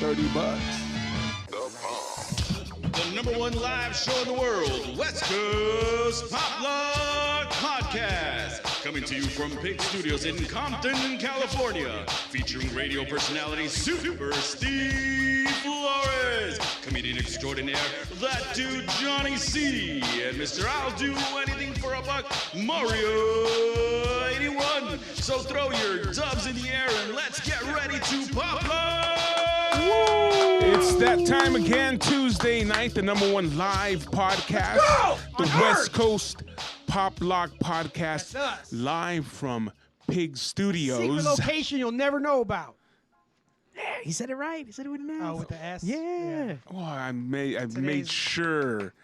$30. The number one live show in the world, West Coast Pop Lock Podcast. Coming to you from Pig Studios in Compton, California. Featuring radio personality Super Steve Flores. Comedian extraordinaire, that dude Johnny C. And Mr. I'll Do Anything for a Buck, Mario 81. So throw your dubs in the air and let's get ready to pop lock. It's that time again, Tuesday night, the number one live podcast, the West Coast Pop Lock Podcast, That's us. live from Pig Studios. Secret location you'll never know about. Yeah, he said it right. He said it with an S. Oh, with the S? Yeah. Oh, I made sure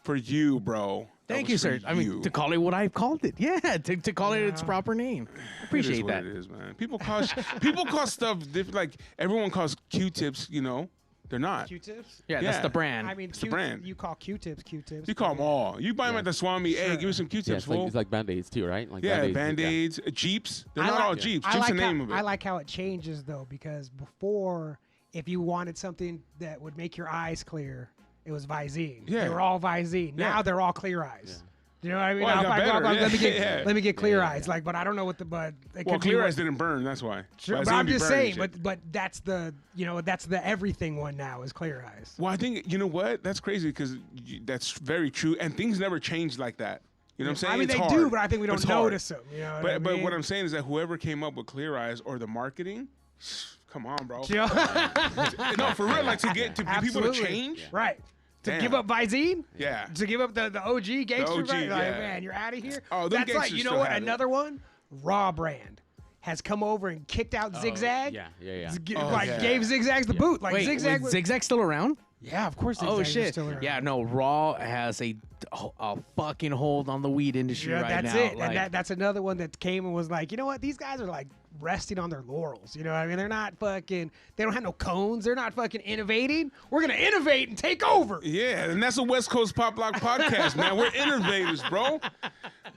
for you, bro. Thank That you, was sir. for I mean, to call it what I called it. Yeah, to call it its proper name. Appreciate it is that. What it is, man. People call stuff different. Like everyone calls Q-tips. You know, they're not. Q-tips? Yeah, that's the brand. I mean, the brand. You call Q-tips Q-tips. You call them all. You buy them at the Swami. Hey, give me some Yeah, Q-tips, it's fool. like Band-Aids too, right? Like Yeah, Band-Aids. Band-Aids, Jeeps. They're not all Jeeps. Jeeps the name of it. I like how it changes, though, because before, if you wanted something that would make your eyes clear, it was Visine. Yeah. They were all Visine. Now Yeah. they're all clear eyes. You know what I mean? Well, it I'm got like, better. let me get clear Yeah. eyes. Like, but I don't know what the Well, could be clear what- eyes didn't burn. That's why. Sure, Visine but I'm be just burning saying, shit. but that's the that's the everything one now is clear eyes. Well, I think you know what? That's crazy because that's very true, and things never change like that. You know what I'm saying? I mean, It's they hard. do, but I think we don't It's hard. notice them. You know what I But mean? what I'm saying is that whoever came up with clear eyes or the marketing, come on, bro. You know? No, for real, like to people to Absolutely. change. Right. To Damn. give up Visine? Yeah. To give up the OG gangster OG, brand? Like, yeah. man, you're out of here? Oh, them That's like, gangsters you know still what? have it. Another one, Raw brand, has come over and kicked out Zigzag. Yeah. Gave Zigzags the boot. Like Wait, Zigzag. wait, Zigzag still around? Yeah, of course. Oh Zigzag is shit! Still around. Yeah, no. Raw has a fucking hold on the weed industry Yeah, right that's now. it. Like, And that's another one that came and was like, you know what? These guys are like resting on their laurels. You know what I mean? They're not fucking, they don't have no cones. They're not fucking innovating. We're going to innovate and take over. Yeah, and that's a West Coast Pop Lock podcast, man. We're innovators, bro.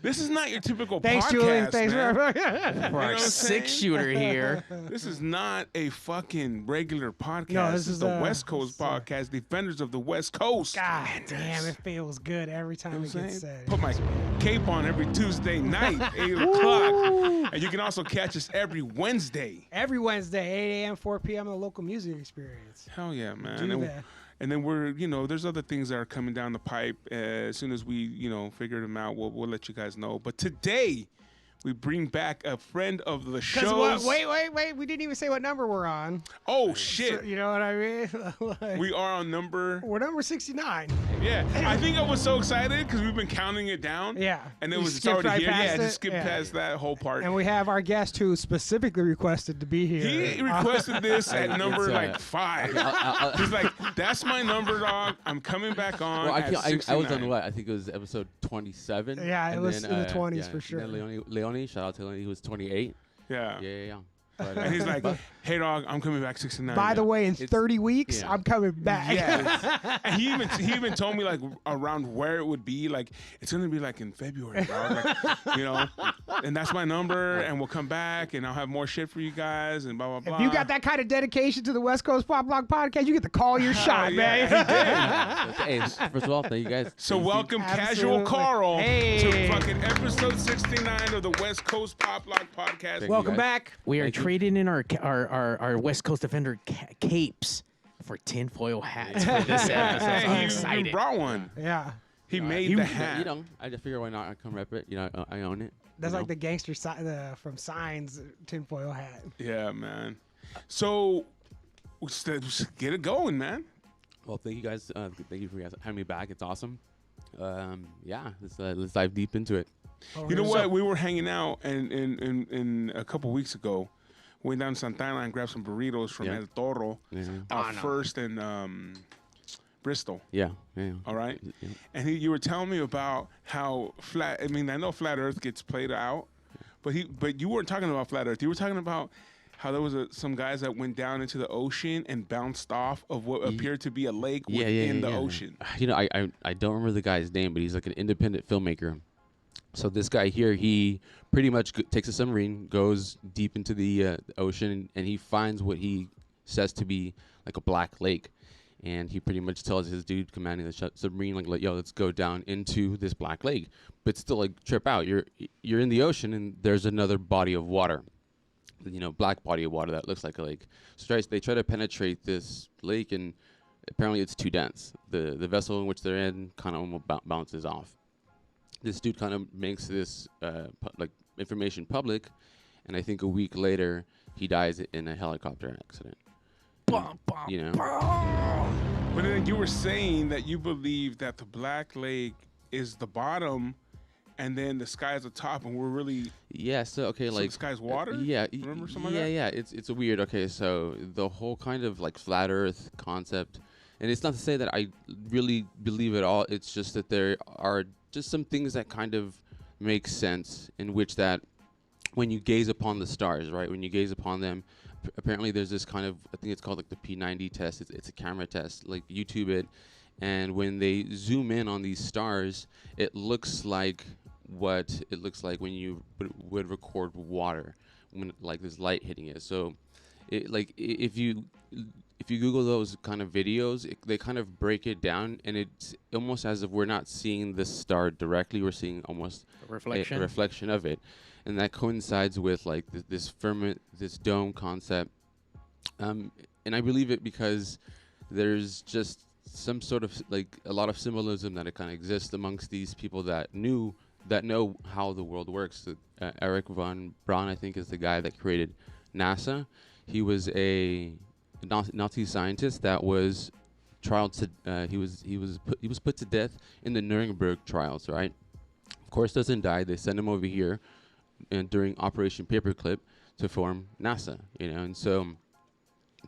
This is not your typical Thanks, podcast, Julian. Thanks man. for for You know our what I'm saying? 6-shooter here. This is not a fucking regular podcast. No, this is the West this Coast is, podcast, Defenders of the West Coast. God damn, it feels good every time You know it what I'm gets saying? said. Put my cape on every Tuesday night, 8 o'clock. And you can also catch us every Wednesday. Every Wednesday, 8 a.m., 4 p.m. on the local music experience. Hell yeah, man. Do and, that. and then we're, there's other things that are coming down the pipe. As soon as we, figure them out, we'll let you guys know. But today, we bring back a friend of the show. Wait. We didn't even say what number we're on. Oh, shit. So, you know what I mean? Like, We are on number. we're number 69. Yeah. I think I was so excited because we've been counting it down. Yeah. And it You was it's skipped already right here. past Yeah, it? just skip Yeah. past that whole part. And we have our guest who specifically requested to be here. He requested this at It's, number 5. I'll- He's like, that's my number, dog. I'm coming back on. Well, I at was on 69. what? I think it was episode 27. Yeah, it and was then, in the 20s yeah, for sure. And then Leone, shout out to Leone, he was 28. Yeah. Yeah. But, And he's like, hey, dog, I'm coming back 69. By the way, in It's- 30 weeks, yeah. I'm coming back. Yeah. And he even told me like around where it would be. Like it's gonna be like in February, dog. Like, and that's my number, and we'll come back, and I'll have more shit for you guys, and blah blah blah. If you got that kind of dedication to the West Coast Pop Lock podcast, you get to call your shot, yeah, man. hey, first of all, thank you guys. So Thank you. welcome, Absolutely. Casual Carl, Hey. to fucking episode 69 of the West Coast Pop Lock podcast. Thank Welcome guys. back. We are Thank you. trading in our West Coast Defender capes for tinfoil hats for this episode. Hey, I'm he excited. brought one. Yeah. He made the hat. I just figure why not? I come rep it. I own it. That's you like know? the gangster from Signs tinfoil hat. Yeah, man. So let's get it going, man. Well, thank you guys. Thank you for guys having me back. It's awesome. Yeah, let's dive deep into it. You know what? We were hanging out and a couple weeks ago. Went down to Santana and grabbed some burritos from Yeah. El Toro, Yeah. First and Bristol. Yeah. All right. Yeah. And you were telling me about how flat. I mean, I know flat Earth gets played out, but you weren't talking about flat Earth. You were talking about how there was some guys that went down into the ocean and bounced off of what appeared to be a lake within the ocean. I don't remember the guy's name, but he's like an independent filmmaker. So this guy here, he pretty much takes a submarine, goes deep into the ocean, and he finds what he says to be like a black lake. And he pretty much tells his dude commanding the submarine, like, yo, let's go down into this black lake. But still, like, trip out. You're in the ocean, and there's another body of water, black body of water that looks like a lake. So they try to penetrate this lake, and apparently it's too dense. The vessel in which they're in kind of almost bounces off. This dude kind of makes this information public, and I think a week later he dies in a helicopter accident. But then you were saying that you believe that the Black Lake is the bottom, and then the sky is the top, and we're really So the sky's water. Remember something like that? Yeah. It's a weird. Okay, so the whole kind of like flat Earth concept, and it's not to say that I really believe it all. It's just that there are just some things that kind of make sense in which that when you gaze upon the stars, right? When you gaze upon them. Apparently there's this kind of, I think it's called like the P90 test. It's a camera test, like YouTube it. And when they zoom in on these stars, it looks like what it looks like when you would record water, when like there's light hitting it. So if you Google those kind of videos, they kind of break it down, and it's almost as if we're not seeing the star directly. We're seeing almost a reflection of it. And that coincides with like this firmament, this dome concept, and I believe it because there's just some sort of like a lot of symbolism that it kind of exists amongst these people that know how the world works. Eric von Braun, I think, is the guy that created NASA. He was a Nazi scientist that was trialed to. He was put to death in the Nuremberg trials. Right, of course, doesn't die. They send him over here. And during Operation Paperclip to form NASA, and so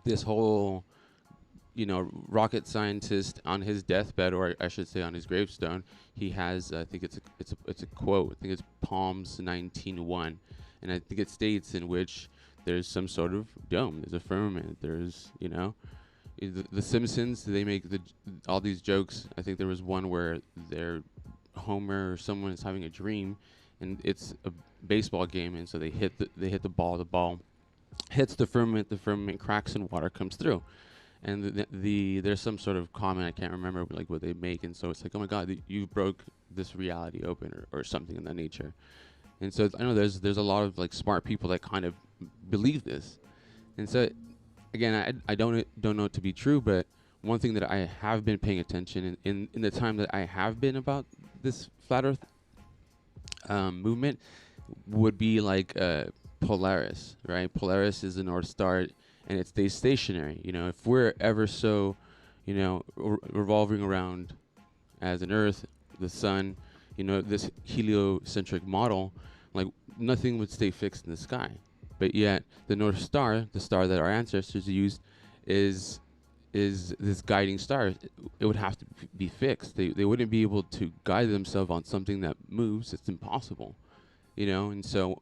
this whole, rocket scientist on his deathbed, or I should say on his gravestone, he has, I think it's a quote. I think it's Palms 19:1, and I think it states in which there's some sort of dome, there's a firmament, there's, the Simpsons, they make all these jokes. I think there was one where Homer or someone is having a dream, and it's a baseball game, and so they hit the ball hits the firmament cracks, and water comes through. And there's some sort of comment, I can't remember like what they make, and so it's like, oh my God, you broke this reality open, or something in that nature. And so I know there's a lot of like smart people that kind of believe this. And so again, I don't know it to be true, but one thing that I have been paying attention in the time that I have been about this flat Earth movement would be like Polaris, right? Polaris is the North Star, and it stays stationary. If we're ever so, revolving around as an Earth, the sun, this heliocentric model, like nothing would stay fixed in the sky. But yet the North Star, the star that our ancestors used, is this guiding star. It would have to be fixed. They wouldn't be able to guide themselves on something that moves. It's impossible, And so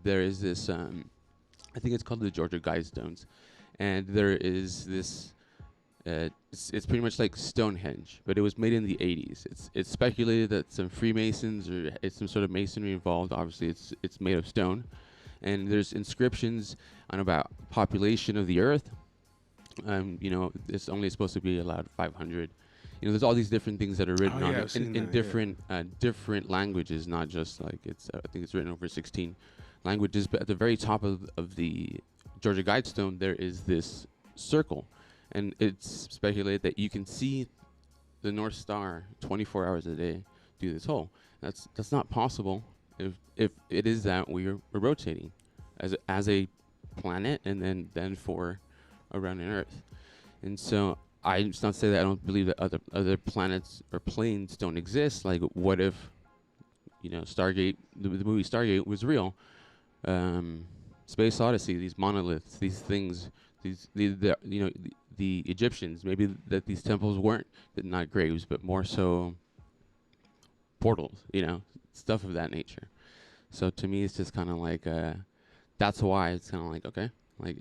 there is this, I think it's called the Georgia Guidestones, and there is this. It's pretty much like Stonehenge, but it was made in the 80s. It's speculated that some Freemasons or it's some sort of masonry involved. Obviously, it's made of stone, and there's inscriptions on about population of the Earth. It's only supposed to be allowed 500. There's all these different things that are written on it in different languages, not just like I think it's written over 16 languages. But at the very top of the Georgia Guidestone, there is this circle, and it's speculated that you can see the North Star 24 hours a day through this hole. That's not possible if it is that we're rotating as a planet, and then for around an Earth. And so it's not to say that I don't believe that other planets or planes don't exist. Like, what if, Stargate, the movie Stargate was real? Space Odyssey, these monoliths, these things, the Egyptians, maybe that these temples weren't not graves, but more so portals, stuff of that nature. So to me, it's just kind of like, that's why it's kind of like, okay, like.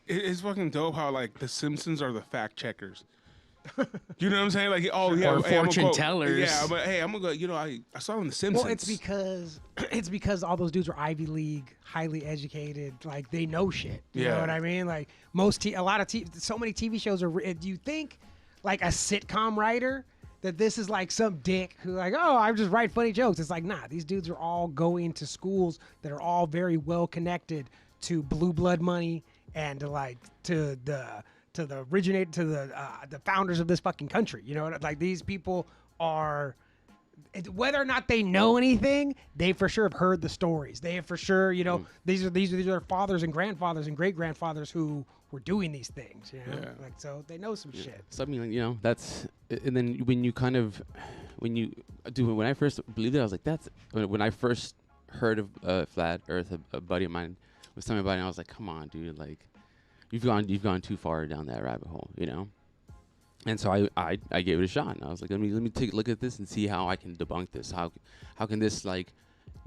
It's fucking dope how like the Simpsons are the fact checkers. You know what I'm saying? Like, oh yeah, Or hey, I'm gonna fortune go- tellers. Yeah, but hey, I'm gonna go. You know, I saw it on The Simpsons. Well, it's because all those dudes are Ivy League, highly educated, like they know shit. You know Yeah. what I mean? Like so many TV shows are. Do you think like a sitcom writer that this is like some dick who like, oh, I just write funny jokes? It's like, nah, these dudes are all going to schools that are all very well connected to blue blood money and to the founders of this fucking country. You know, like these people are, whether or not they know anything, they for sure have heard the stories. They have for sure, you know, these are their fathers and grandfathers and great grandfathers who were doing these things. You know, like so they know some shit. So I mean, you know, that's, and then when I first believed it, I was like, that's when I first heard of flat Earth. A buddy of mine was telling me about it, and I was like, come on, dude, like you've gone too far down that rabbit hole, you know. And so I gave it a shot, and I was like, let me take a look at this and see how I can debunk this. How can this like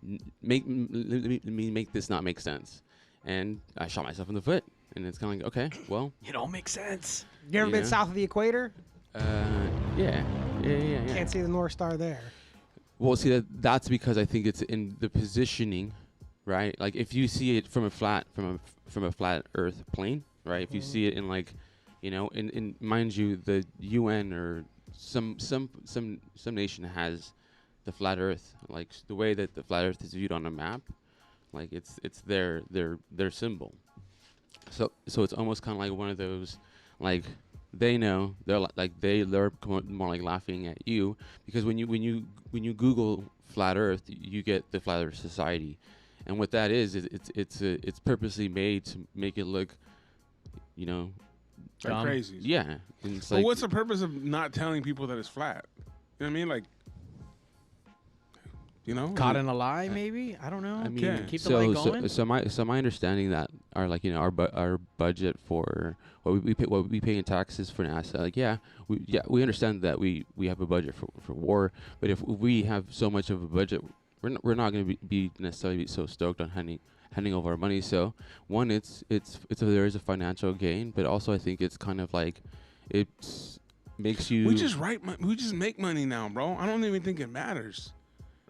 let me make this not make sense? And I shot myself in the foot, and it's kind of like, okay, well, It all makes sense. You ever been Yeah. south of the equator? yeah. Can't see the North Star there. Well, see that's because I think it's in the positioning, right? Like if you see it from a flat Earth plane, right? If you see it in like, you know, in mind you, the UN or some nation has the flat Earth, like the way that the flat Earth is viewed on a map, like it's their symbol. So it's almost kind of like one of those, like they know they're more like laughing at you, because when you Google flat Earth, you get the Flat Earth Society, and what that is it's purposely made to make it look, you know, like crazy. yeah. And it's But like, what's the purpose of not telling people that it's flat? You know what I mean? Like, you know, Caught in a lie, maybe? I don't know. I mean, Okay. Keep the lie going. So my understanding that are like, you know, our budget for what we pay in taxes for NASA, like we understand that we have a budget for war, but if we have so much of a budget, we're not going to be necessarily so stoked on handing over our money. So one, it's there is a financial gain, but also I think it's kind of like it makes you. we just make money now, bro. I don't even think it matters.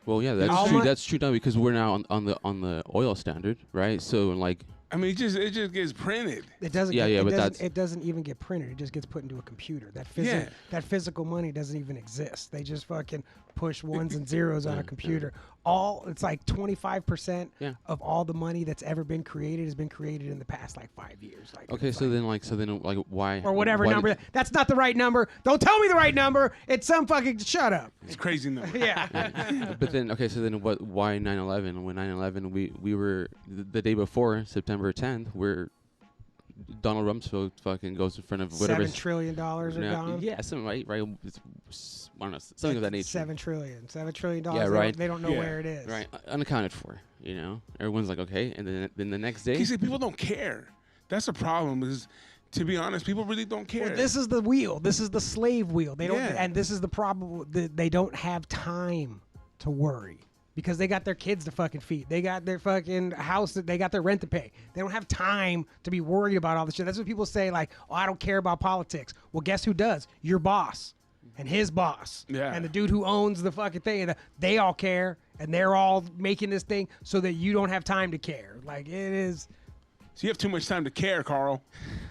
Well, yeah, that's true. That's true now, because we're now on the oil standard, right? So like, I mean, it just gets printed. It doesn't. Yeah, get, but it doesn't even get printed. It just gets put into a computer. That physical money doesn't even exist. They just fucking push ones and zeros on a computer. It's like 25% of all the money that's ever been created has been created in the past like 5 years. Like, okay, so then why or whatever why number. That's not the right number. Don't tell me the right number. It's some fucking shut up. It's crazy number. Yeah. But then, okay, so then why 9/11? When 9/11, we were the day before, September 10th, where Donald Rumsfeld fucking goes in front of whatever. $7 trillion are gone. Yeah, something right. It's, I don't know, something of that nature. $7 trillion. Yeah, right. They don't know Yeah. where it is. Right, unaccounted for. You know, everyone's like, okay, and then the next day. You see, people don't care. That's the problem. Is, to be honest, people really don't care. Well, this is the wheel. This is the slave wheel. They don't, Yeah. and this is the problem. They don't have time to worry because they got their kids to fucking feed. They got their fucking house. They got their rent to pay. They don't have time to be worried about all this shit. That's what people say. Like, oh, I don't care about politics. Well, guess who does? Your boss and his boss. Yeah. And the dude who owns the fucking thing. And they all care, and they're all making this thing so that you don't have time to care. Like, it is. So you have too much time to care, Carl.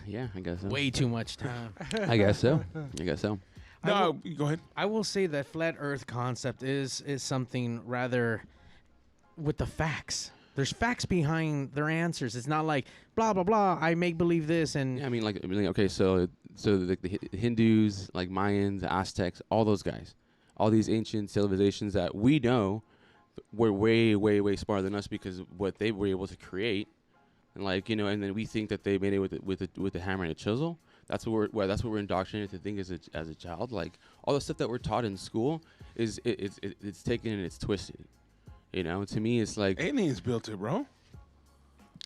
Yeah, I guess so. Way too much time. I guess so. I guess so. No, go ahead. I will say that flat Earth concept is something rather with the facts. There's facts behind their answers. It's not like blah blah blah. I make believe this and Yeah, I mean, okay, so like the Hindus, like Mayans, Aztecs, all those guys, all these ancient civilizations that we know were way, way, way smarter than us because of what they were able to create, and like, you know, and then we think that they made it with the hammer and a chisel. That's what we're indoctrinated to think as a child. Like all the stuff that we're taught in school is it's taken and it's twisted. You know, to me, it's like Aliens built it, bro.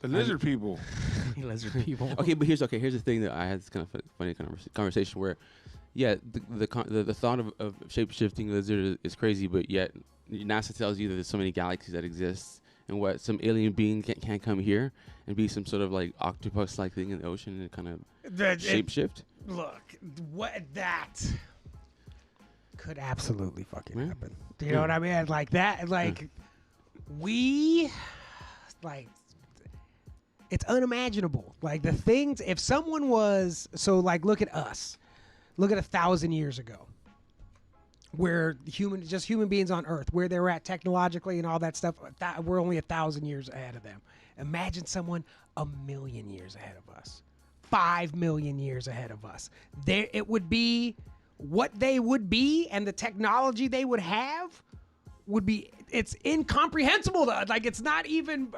The lizard people. lizard people. okay, but here's the thing that I had this kind of funny conversation where, yeah, the thought of shape-shifting lizard is crazy, but yet NASA tells you that there's so many galaxies that exist, and what some alien being can't come here and be some sort of like octopus-like thing in the ocean and kind of shape-shift. look, what that could absolutely fucking Yeah. happen. Do you know what I mean? Like that, like we, like, it's unimaginable. Like the things, if someone was, so like, look at us. Look at 1,000 years ago, where human beings on Earth, where they were at technologically and all that stuff. We're only 1,000 years ahead of them. Imagine someone 1,000,000 years ahead of us, 5,000,000 years ahead of us. It would be what they would be, and the technology they would have would be. It's incomprehensible. Like it's not even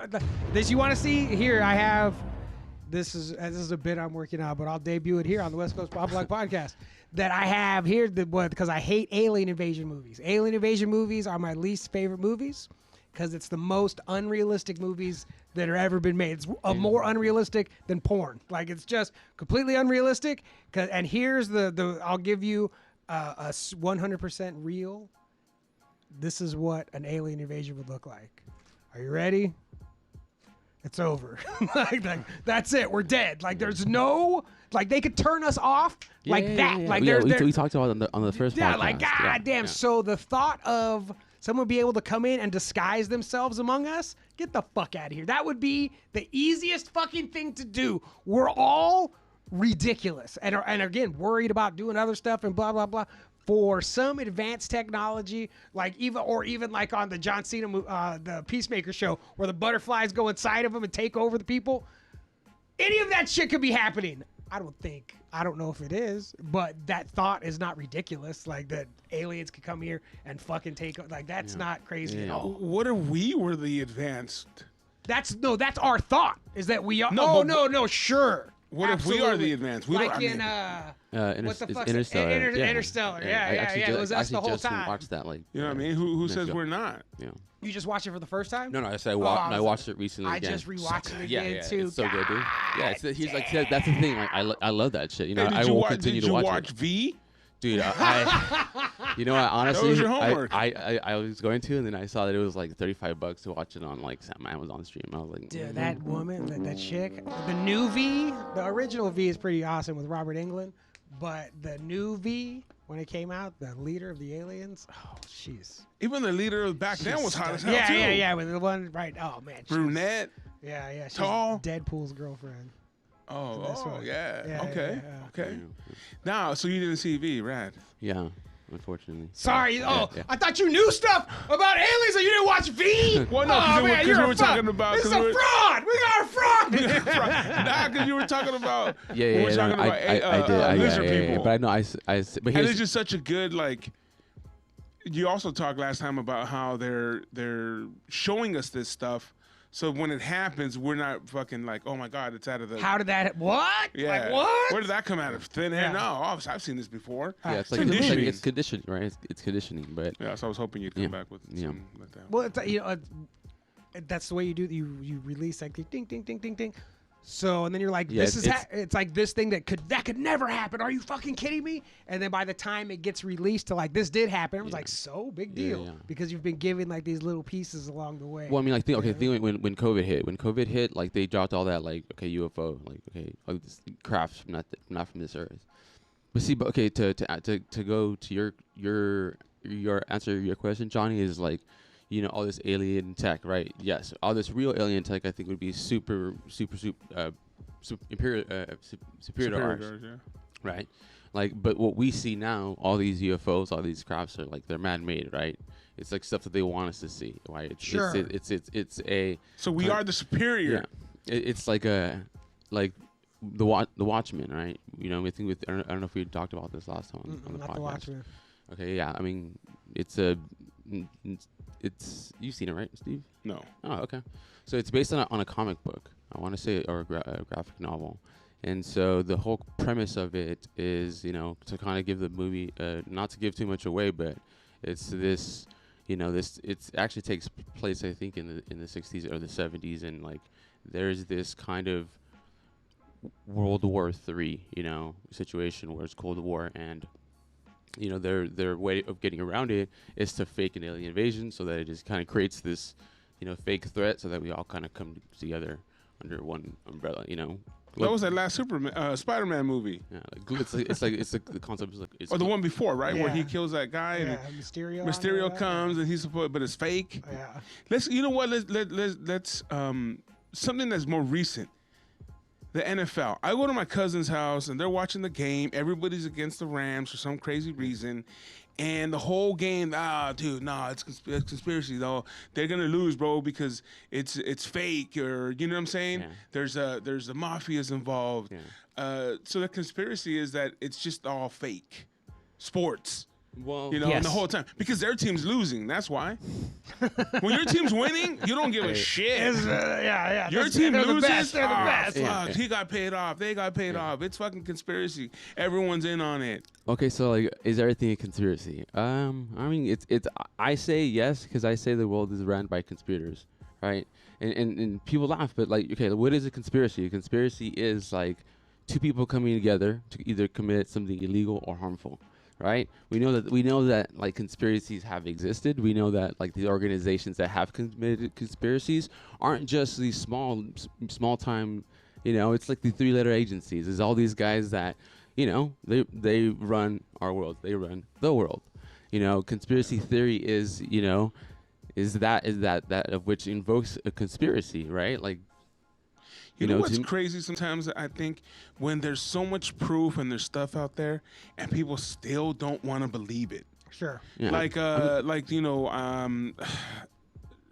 this. You want to see here? I have. This is a bit I'm working on, but I'll debut it here on the West Coast Pop Blog Podcast. That I have here because I hate alien invasion movies. Alien invasion movies are my least favorite movies because it's the most unrealistic movies that have ever been made. It's more unrealistic than porn. Like it's just completely unrealistic. And here's the I'll give you a 100% real. This is what an alien invasion would look like. Are you ready? It's over. like, that's it. We're dead. Like there's no, like they could turn us off like that. Yeah. Like we talked about it on the first podcast. Yeah, like goddamn. So the thought of someone be able to come in and disguise themselves among us, get the fuck out of here. That would be the easiest fucking thing to do. We're all ridiculous and again worried about doing other stuff and blah blah blah. For some advanced technology, like even like on the John Cena, the Peacemaker show, where the butterflies go inside of them and take over the people, any of that shit could be happening. I don't know if it is, but that thought is not ridiculous. Like that aliens could come here and fucking take, like that's not crazy at all. What if we were the advanced? That's our thought. Is that we are? No, No, sure. What if we are the advanced? We like don't, in what the fuck? Interstellar. Interstellar. Yeah. It was us the whole time. Watched that, like, you know what I mean? Who says we're not? Yeah. You just watched it for the first time? No, I said I watched it recently. I again. just rewatched it again too. It's so good, dude. Yeah, he's like that's the thing. Like I love that shit. You know, Hey, I will continue to watch it. Did you watch V? Dude, you know what? Honestly, was your homework. I was going to, and then I saw that it was like $35 to watch it on like some Amazon stream. I was like, dude, that woman, that chick, the new V, the original V is pretty awesome with Robert Englund, but the new V when it came out, the leader of the aliens, oh, jeez. Even the leader back then was hot as hell too. Yeah, with the one right. Oh man, brunette. Yeah, she's tall. Deadpool's girlfriend. Oh, yeah. Yeah, Okay. yeah. Okay. Now, so you didn't see V, rad. yeah, unfortunately. Sorry. Yeah. I thought you knew stuff about aliens and you didn't watch V. Well, no, because we were talking about. This is a fraud. We got a fraud. Nah, because you were talking about. Yeah, we were talking about lizard people. But I know but And here's it's just such a good like. You also talked last time about how they're showing us this stuff. So when it happens, we're not fucking like, oh my God, it's out of the. How did that? What? Yeah. Like, what? Where did that come out of? Thin air? Yeah. No, I've seen this before. yeah, it's like conditioning. it's conditioning, right? It's conditioning, but Yeah, so I was hoping you'd come back with something like that. Well, it's, that's the way you do. You release like ding, ding, ding, ding, ding. So and then you're like, Yeah, this is it's like this thing that could never happen. Are you fucking kidding me? And then by the time it gets released to like this did happen, it was like so big deal because you've been given like these little pieces along the way. well, I mean, like, think when COVID hit, like they dropped all that, like, okay, UFO, like, okay, this craft not from this earth. But see, okay, to go to your answer your question, Johnny, is like, you know, all this alien tech, right? Yes, all this real alien tech, I think would be superior to ours, right? Like, but what we see now, all these UFOs, all these crafts are like they're man-made, right? It's like stuff that they want us to see, right? It's a. So we are the superior. Yeah, it's like the Watchmen, right? You know, I think I don't know if we talked about this last time on the not podcast. the Watchmen. Okay, yeah, I mean, it's you've seen it, right, Steve? No. Oh, okay. So it's based on a comic book, I want to say, or a graphic novel. And so the whole premise of it is, you know, to kind of give the movie, not to give too much away, but it's this, you know, it actually takes place, I think, in the 60s or the 70s, and like there's this kind of World War III, you know, situation where it's Cold War, and you know, their way of getting around it is to fake an alien invasion, so that it just kind of creates this, you know, fake threat, so that we all kind of come together under one umbrella, you know. That was that last Spider-Man movie. Yeah, the concept is like it's Or the one before, right? Where he Yeah. kills that guy Yeah, and Mysterio. Mysterio comes and he's supposed, but it's fake. Yeah. You know what? Let's something that's more recent. The NFL. I go to my cousin's house and they're watching the game. Everybody's against the Rams for some crazy reason. And the whole game, it's conspiracy though. They're gonna lose, bro, because it's fake, or you know what I'm saying? Yeah. There's the mafias involved. Yeah. So the conspiracy is that it's just all fake. Sports. Well, You know, and the whole time. Because their team's losing, that's why. When your team's winning, you don't give a shit. Yeah. Your team they're loses. The best. They're the best. Fuck, he got paid off. They got paid off. It's fucking conspiracy. Everyone's in on it. Okay, so like, is everything a conspiracy? I mean, it's. I say yes because I say the world is run by conspirators, right? And people laugh, but like, okay, what is a conspiracy? A conspiracy is like two people coming together to either commit something illegal or harmful. Right? We know that like conspiracies have existed. We know that like the organizations that have committed conspiracies aren't just these small time, you know, it's like the 3-letter agencies. There's all these guys that, you know, they run our world. They run the world. You know, conspiracy theory is, you know, is that of which invokes a conspiracy, right? Like, You know what's crazy sometimes? I think when there's so much proof and there's stuff out there and people still don't want to believe it. Sure. Yeah. Like you know,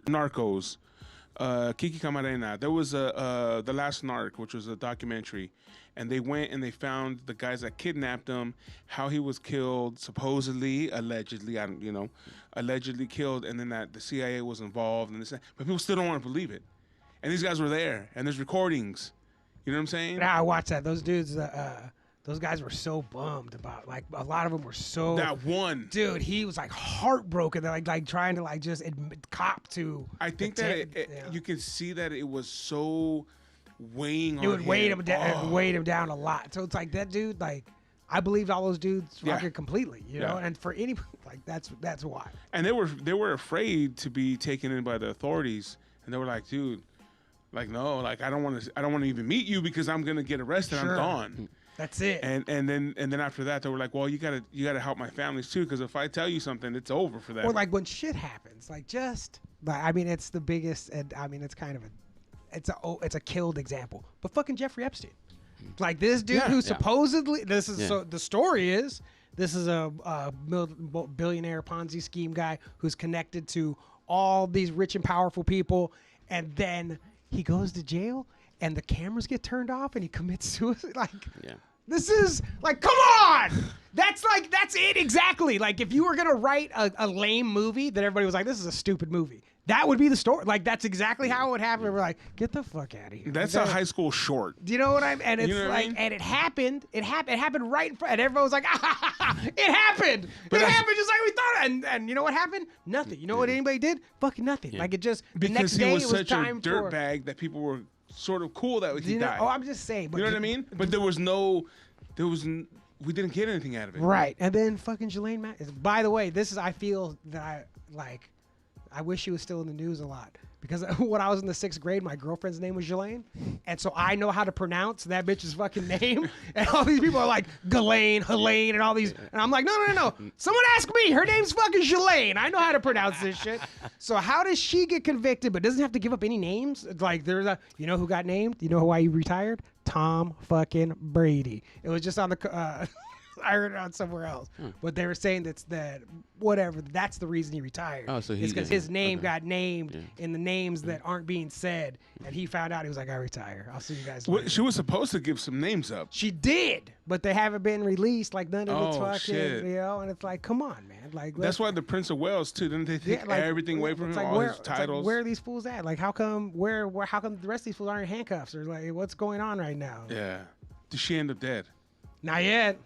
Narcos, Kiki Camarena. There was The Last Narc, which was a documentary, and they went and they found the guys that kidnapped him, how he was killed, supposedly, allegedly, allegedly killed, and then that the CIA was involved, and this, but people still don't want to believe it. And these guys were there, and there's recordings. You know what I'm saying? Yeah, I watched that. Those dudes, those guys were so bummed about. Like a lot of them were so. That one dude, he was like heartbroken. They're like trying to like just cop to. I think that you can see that it was so weighing on him. It would weigh him down, weighed him down a lot. So it's like that dude, like I believed all those dudes fucking completely, you know. And for any like that's why. And they were afraid to be taken in by the authorities, and they were like, dude. Like, no, like I don't want to even meet you because I'm gonna get arrested. Sure. I'm gone. That's it. And then after that, they were like, well, you gotta help my families too, because if I tell you something, it's over for them. Or like when shit happens, like I mean, it's the biggest, and I mean, it's kind of it's a killed example. But fucking Jeffrey Epstein, like this dude who supposedly so the story is this is a billionaire Ponzi scheme guy who's connected to all these rich and powerful people, and then he goes to jail and the cameras get turned off and he commits suicide. Like, this is like, come on! That's it exactly. Like, if you were gonna write a lame movie that everybody was like, this is a stupid movie, that would be the story. Like, that's exactly how it would happen. We're like, get the fuck out of here. That's a high school short. Do you know what I mean? And it's you know like, and it happened. It happened right in front. And everyone was like, it happened. It happened just like we thought. And you know what happened? Nothing. You know what anybody did? Fucking nothing. Like it just the because next he day was it was such time a dirtbag that people were sort of cool that he died. Oh, I'm just saying. But you know what I mean? But we didn't get anything out of it. Right. And then fucking Ghislaine Maxwell. By the way, I feel that I wish she was still in the news a lot. Because when I was in the 6th grade, my girlfriend's name was Ghislaine. And so I know how to pronounce that bitch's fucking name. And all these people are like, Ghislaine, Helene, and all these. And I'm like, no. Someone ask me. Her name's fucking Ghislaine. I know how to pronounce this shit. So how does she get convicted but doesn't have to give up any names? It's like, you know who got named? You know why he retired? Tom fucking Brady. It was just on the... I heard it on somewhere else, but they were saying that's the reason he retired. Oh, so it's because his name got named in the names that aren't being said, and he found out. He was like, I retire. I'll see you guys later. She was supposed to give some names up. She did, but they haven't been released. Like none of it's fucking, shit. you know. And it's like, come on, man. Like that's why the Prince of Wales too. Didn't they take everything away from him? Like, all his titles. Like, where are these fools at? Like, how come the rest of these fools aren't in handcuffs? Or like, what's going on right now? Yeah. Did she end up dead? Not yet.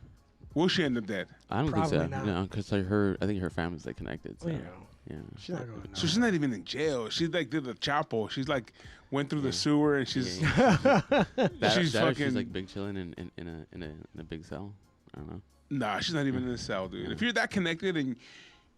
Will she end up dead? I don't Probably think so. not. No, because I think her family's like connected. So, She's not going. So she's not even in jail. She's like did the Chapo. She's like went through the sewer and she's she's fucking. She's like big chilling in a big cell. I don't know. Nah, she's not even in the cell, dude. If you're that connected and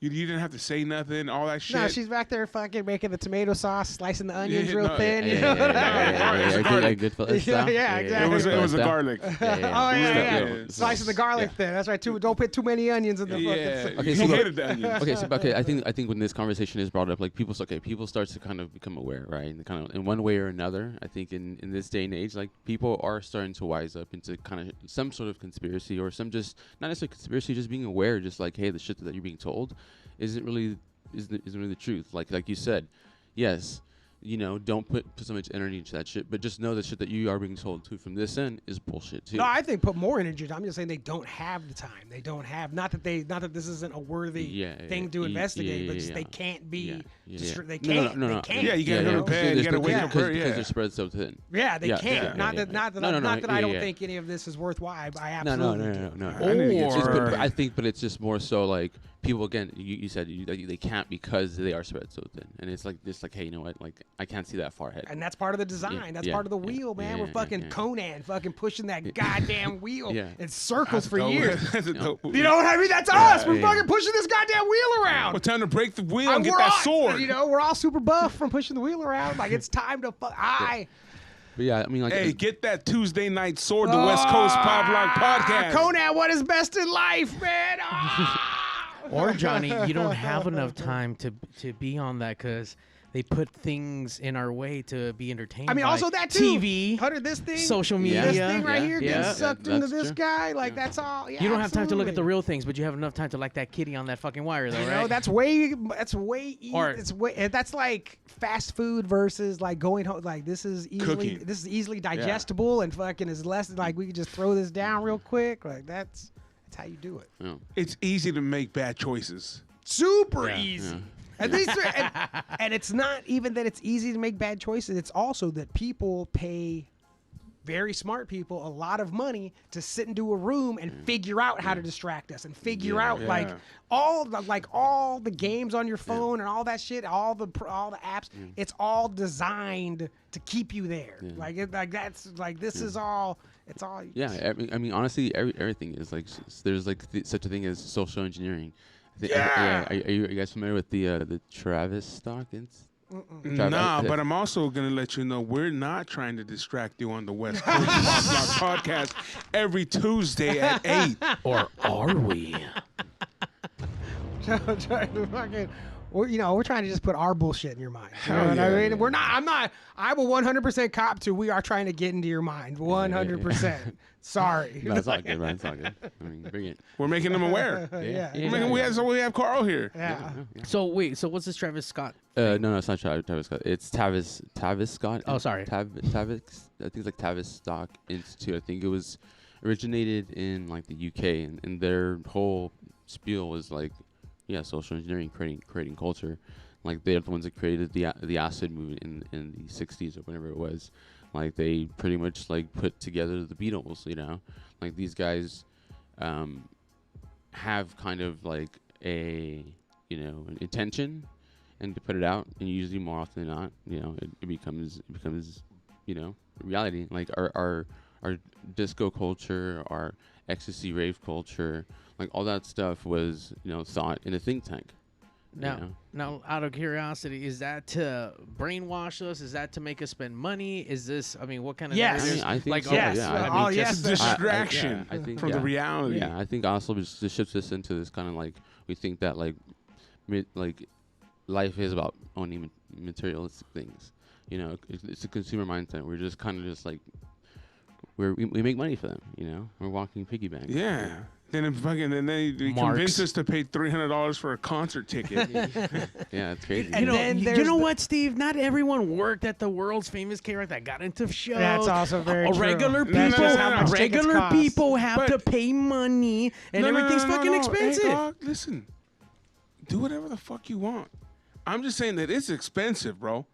You didn't have to say nothing, all that shit. No, she's back there fucking making the tomato sauce, slicing the onions real no, thin. yeah, exactly. It was a garlic. Yeah. Slicing the garlic thin. That's right. Don't put too many onions in the fucking. Okay, he hated the onions. Okay, I think when this conversation is brought up, like people start to kind of become aware, right? And kind of in one way or another. I think in this day and age, like people are starting to wise up into kind of some sort of conspiracy or some just not necessarily conspiracy, just being aware, just like, hey, the shit that you're being told isn't really the truth. Like you said, yes, don't put so much energy into that shit, but just know the shit that you are being told to from this end is bullshit too. No, I think put more energy. I'm just saying they don't have the time. They don't have not that this isn't a worthy thing to investigate, but just they can't be. They can't. No. They can't. Yeah, you gotta go to bed. You gotta wake up because they're spread so thin. Yeah, they can't. Not that I don't think any of this is worthwhile. I absolutely do. No. I think, but it's just more so like people again. You said they can't because they are spread so thin, and it's like hey, you know what? Like I can't see that far ahead. And that's part of the design. That's part of the wheel, man. We're fucking Conan, fucking pushing that goddamn wheel in circles for years. That's a dope movie. You know what I mean? That's us. We're fucking pushing this goddamn wheel around. Well, time to break the wheel and get that sword. We're all super buff from pushing the wheel around. Like it's time to But yeah, I mean, like, hey, get that Tuesday night sword, the West Coast Pop Rock Podcast. Conan, what is best in life, man? Or Johnny, you don't have enough time to be on that because they put things in our way to be entertained. I mean, by also that too. TV, Hunter, this thing, social media, this thing right here yeah. gets sucked into this true. guy. Like that's all. Yeah, you don't have time to look at the absolutely. real things, but you have enough time to like that kitty on that fucking wire, though, right? No, that's way. That's like fast food versus like going home. Like this is easily digestible and fucking is less like we can just throw this down real quick. Like that's how you do it. Yeah. It's easy to make bad choices. Super easy. Yeah. And these are, and it's not even that it's easy to make bad choices. It's also that people pay very smart people a lot of money to sit into a room and figure out how to distract us and figure out like all the games on your phone and all that shit, all the apps. It's all designed to keep you there. This is all. It's all. Yeah, I mean, honestly, everything is like there's like such a thing as social engineering. Are you guys familiar with the Travis stock? Nah, but I'm also going to let you know we're not trying to distract you on the West Coast podcast every Tuesday at 8. Or are we? We're trying to just put our bullshit in your mind. You know what I mean? We're not. I will 100% cop to. We are trying to get into your mind. 100%. Sorry. No, it's all good, man. It's all good. I mean, bring it. We're making them aware. We have Carl here. Yeah. So wait. So what's this Travis Scott? No, it's not Travis Scott. It's Tavis Scott. Oh, sorry. Tavis. I think it's like Tavis Stock Institute. I think it was originated in like the UK, and their whole spiel was like, social engineering, creating culture. Like they're the ones that created the acid movement in the 60s or whenever it was. Like they pretty much like put together the Beatles, like these guys have kind of like a an intention, and to put it out, and usually more often than not, it becomes reality. Like our disco culture, our ecstasy rave culture, like all that stuff was thought in a think tank. Now, out of curiosity, is that to brainwash us? Is that to make us spend money? Is this? I mean, what kind of? Yes, I think like so. yes. It's a distraction from the reality. Yeah, I think also just shifts us into this kind of like we think that like life is about owning materialistic things. It's a consumer mindset. We're just kind of just like we make money for them. We're walking piggy banks. Yeah. Then they convince us to pay $300 for a concert ticket. Yeah, it's crazy. And you know what, Steve? Not everyone worked at the world's famous K-Rock that got into shows. That's also very true. Regular That's people, just how much tickets cost. people have to pay money, and everything's fucking expensive. Hey, dog, listen, do whatever the fuck you want. I'm just saying that it's expensive, bro.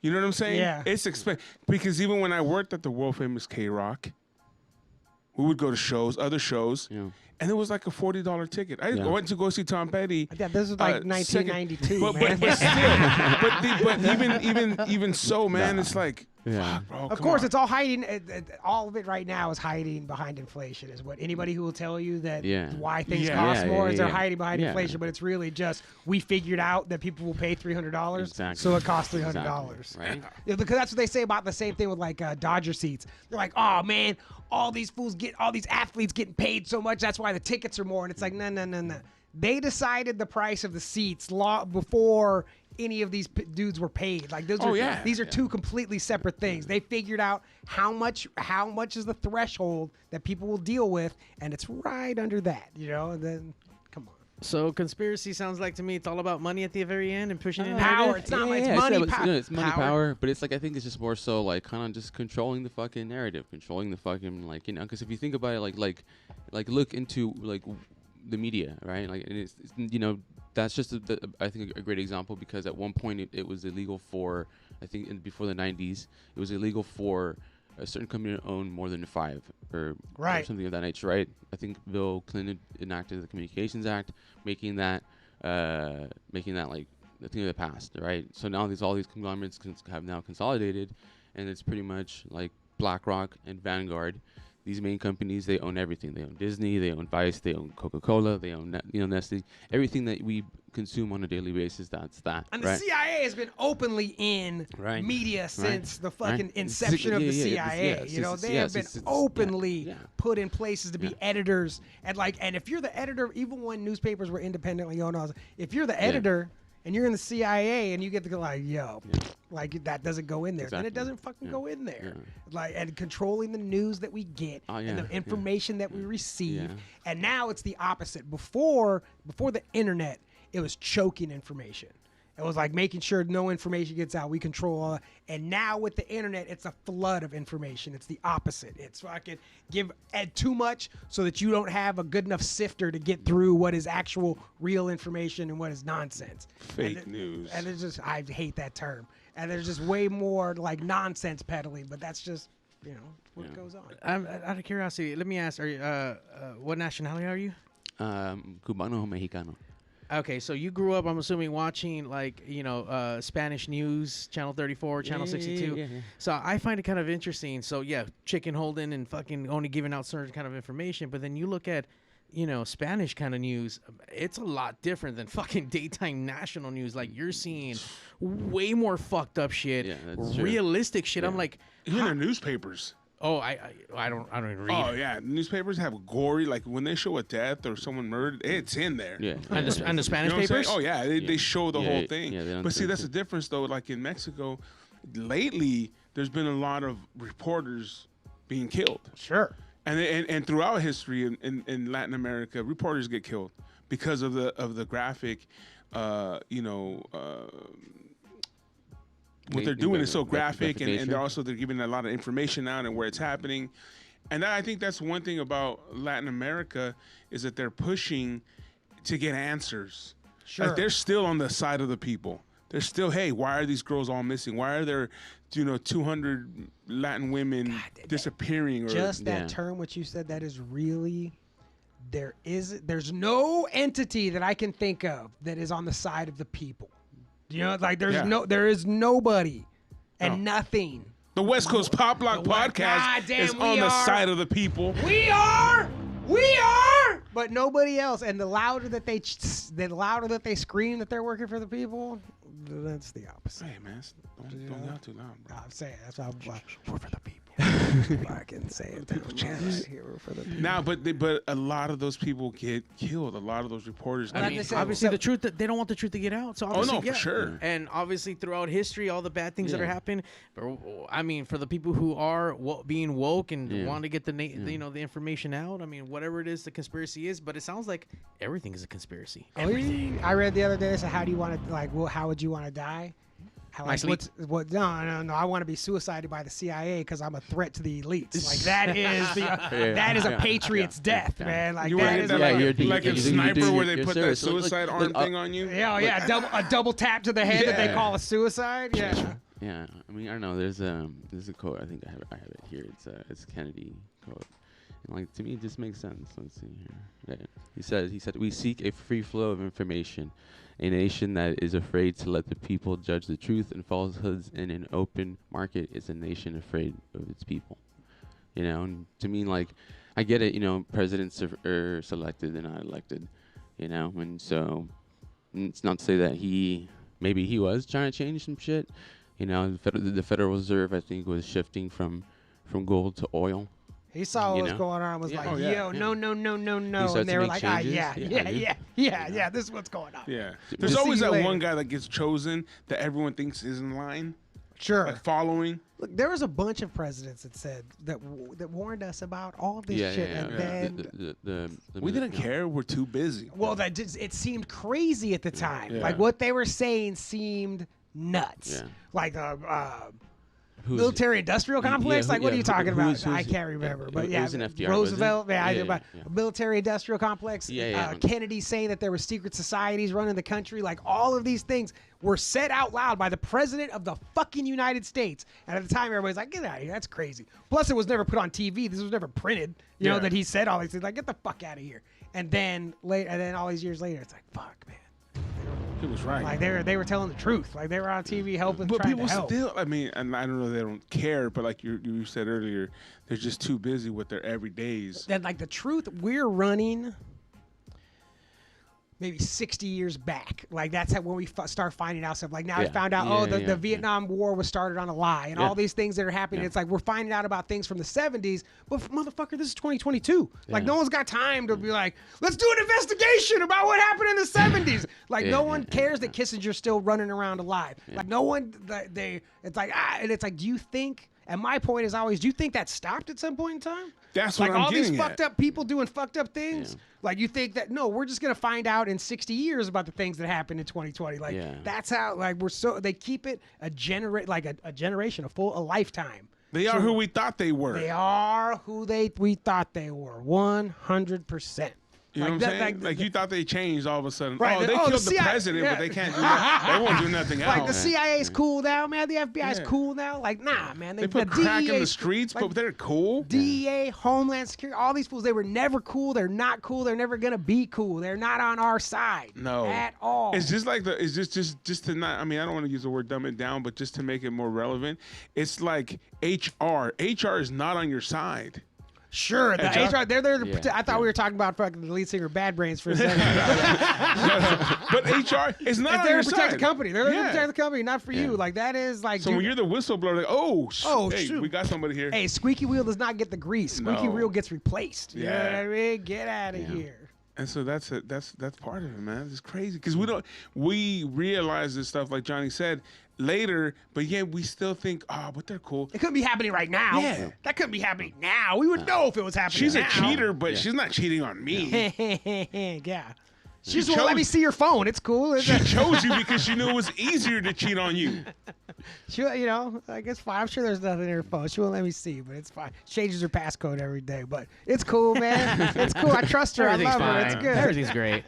You know what I'm saying? Yeah. It's expensive. Because even when I worked at the world famous K-Rock, we would go to other shows, and it was like a $40 ticket. I went to go see Tom Petty. Yeah, this was like 1992, but man. still, even so, man, it's like Yeah. Bro, Of come course, on. it's all hiding. All of it right now is hiding behind inflation. Is what anybody who will tell you that why things Yeah. cost Yeah, more yeah, is they're yeah. hiding behind Yeah. inflation. But it's really just we figured out that people will pay $300, Exactly. so it costs $300. Exactly, right? Yeah, because that's what they say about the same thing with like Dodger seats. They're like, oh man, all these athletes getting paid so much. That's why the tickets are more. And it's like, no. They decided the price of the seats before any of these dudes were paid. Like these are two completely separate things. They figured out how much is the threshold that people will deal with, and it's right under that. And then come on. So conspiracy sounds like to me it's all about money at the very end and pushing it. Power. It's not. It's money. It's money, power. But it's like I think it's just more so like kind of just controlling the fucking narrative, controlling the fucking because if you think about it, like look into like the media, right? Like and it's that's just I think a great example because at one point it was illegal for I think before the 90s it was illegal for a certain company to own more than 5 or something of that nature, right? I think Bill Clinton enacted the Communications Act, making that like the thing of the past, right? So now all these conglomerates have now consolidated, and it's pretty much like BlackRock and Vanguard. These main companies, they own everything. They own Disney, they own Vice, they own Coca-Cola, they own Nestle. Everything that we consume on a daily basis, that's that. And the CIA has been openly in media since the fucking inception of the CIA. They have been openly put in places to be editors. And if you're the editor, even when newspapers were independently owned, if you're the editor and you're in the CIA and you get to go like, like that doesn't go in there. Then it doesn't fucking go in there. And controlling the news that we get and the information that we receive. And now it's the opposite. Before the internet, it was choking information. It was like making sure no information gets out. We control all that. And now with the internet, it's a flood of information. It's the opposite. It's fucking add too much so that you don't have a good enough sifter to get through what is actual real information and what is nonsense. Fake news. And it's just, I hate that term. And there's just way more like nonsense peddling, but that's just, what goes on. Out of curiosity, let me ask, are you, what nationality are you? Cubano Mexicano. Okay, so you grew up, I'm assuming, watching Spanish news, Channel 34, Channel 62. Yeah. So I find it kind of interesting. So chicken holding and fucking only giving out certain kind of information. But then you look at, Spanish kind of news. It's a lot different than fucking daytime national news. Like you're seeing way more fucked up shit, realistic shit. Yeah. I'm like, even the newspapers. Oh, I don't even read. Oh yeah, newspapers have gory, like when they show a death or someone murdered, it's in there. Yeah. And the Spanish You know what I'm saying? papers. Oh yeah, they show the whole thing. Yeah, but see, that's the difference though. Like in Mexico, lately there's been a lot of reporters being killed. Sure. And throughout history in Latin America, reporters get killed because of the graphic, what they're doing is so graphic, and they're giving a lot of information out and where it's happening. And I think that's one thing about Latin America is that they're pushing to get answers. Sure. Like they're still on the side of the people. They're still, hey, why are these girls all missing? Why are there, 200 Latin women disappearing? Just that term, what you said, that is really, there's no entity that I can think of that is on the side of the people. There is nobody and nothing. The West Coast Pop Lock Podcast is on the side of the people. We are, but nobody else. And the louder that they scream that they're working for the people, that's the opposite. Hey man, don't yell too loud, bro. I'm saying that's how we're for the people. I can say it. Right here, we're for the people. Now, but a lot of those people get killed. A lot of those reporters. I mean, obviously the truth that they don't want the truth to get out. So obviously, for sure. And obviously throughout history, all the bad things that are happening. But I mean, for the people who are being woke and want to get the information out. I mean, whatever it is, the conspiracy is. But it sounds like everything is a conspiracy. Everything. I read the other day. So how do you want to how would you want to die? No, I want to be suicided by the CIA because I'm a threat to the elites. Like that is a patriot's death, man. Like you that is like a sniper where they put that suicide arm thing on you. Yeah, a double tap to the head that they call a suicide. Yeah. Yeah, I mean, I don't know. There's a quote. I think I have it here. It's a Kennedy quote. And like to me, it just makes sense. Let's see here. Yeah. He said, we seek a free flow of information. A nation that is afraid to let the people judge the truth and falsehoods in an open market is a nation afraid of its people. You know, and to me, like, I get it, you know, presidents are selected and not elected, you know, and so it's not to say that maybe he was trying to change some shit. You know, the Federal Reserve, I think, was shifting from gold to oil. He saw what was going on and was like, yo, no. And they were like, yeah, this is what's going on. Yeah. There's always that one guy that gets chosen that everyone thinks is in line. Sure. Like following. Look, there was a bunch of presidents that said that warned us about all of this shit. And then we didn't care. We're too busy. Well, it seemed crazy at the time. Yeah. Like what they were saying seemed nuts. Yeah. Like military industrial complex? Like, what are you talking about? I can't remember. But yeah, FDR, Roosevelt. Military industrial complex. Kennedy saying that there were secret societies running the country. Like, all of these things were said out loud by the president of the fucking United States. And at the time, everybody's like, get out of here. That's crazy. Plus, it was never put on TV. This was never printed. You know, that he said all these things. Like, get the fuck out of here. And then all these years later, it's like, fuck, man. He was right. Like they were telling the truth. Like they were on TV helping. But people still, I mean, and I don't know, they don't care. But like you said earlier, they're just too busy with their everydays. Then like the truth, we're running maybe 60 years back. Like that's when we start finding out stuff. Like now I found out, the Vietnam War was started on a lie, and all these things that are happening. Yeah. It's like we're finding out about things from the 70s, but motherfucker, this is 2022. Yeah. Like no one's got time to be like, let's do an investigation about what happened in the 70s. Like no one cares that Kissinger's still running around alive. Yeah. Like no one, it's like, and it's like, do you think? And my point is always, do you think that stopped at some point in time? That's what I'm getting at. All these fucked up people doing fucked up things. Yeah. Like you think that we're just gonna find out in 60 years about the things that happened in 2020. Like that's how they keep it a generation, a lifetime. They are who we thought they were. They are who we thought they were. 100%. You know what I'm saying? Like you thought they changed all of a sudden. Right. They killed the president, but they can't do that. They won't do nothing else. Like the CIA's cool now, man. The FBI's cool now. Like, nah, man. They put crack in the streets, but they're cool. DEA, Homeland Security, all these fools, they were never cool. They're not cool. They're never gonna be cool. They're not on our side. No. At all. It's just like it's just to not, I mean, I don't want to use the word dumb it down, but just to make it more relevant, it's like HR. HR is not on your side. Sure, the HR, they're there to protect. I thought we were talking about fucking the lead singer Bad Brains for a second. But HR is not on there your to protect side. the company. They're there to protect the company, not for you. Like that is like. So when you're the whistleblower, like, hey, shoot, we got somebody here. Hey, squeaky wheel does not get the grease. Squeaky wheel gets replaced. You know what I mean? Get out of here. And so that's part of it, man. It's crazy because we realize this stuff, like Johnny said, later, but yet we still think, but they're cool. It couldn't be happening right now. Yeah. That couldn't be happening now. We would know if it was happening She's now. a cheater, but she's not cheating on me. Yeah. She just won't let me see your phone. It's cool. She chose you because she knew it was easier to cheat on you. She, I guess fine. I'm sure there's nothing in her phone. She won't let me see, but it's fine. She changes her passcode every day, but it's cool, man. It's cool. I trust her. I love her. It's good. Everything's great.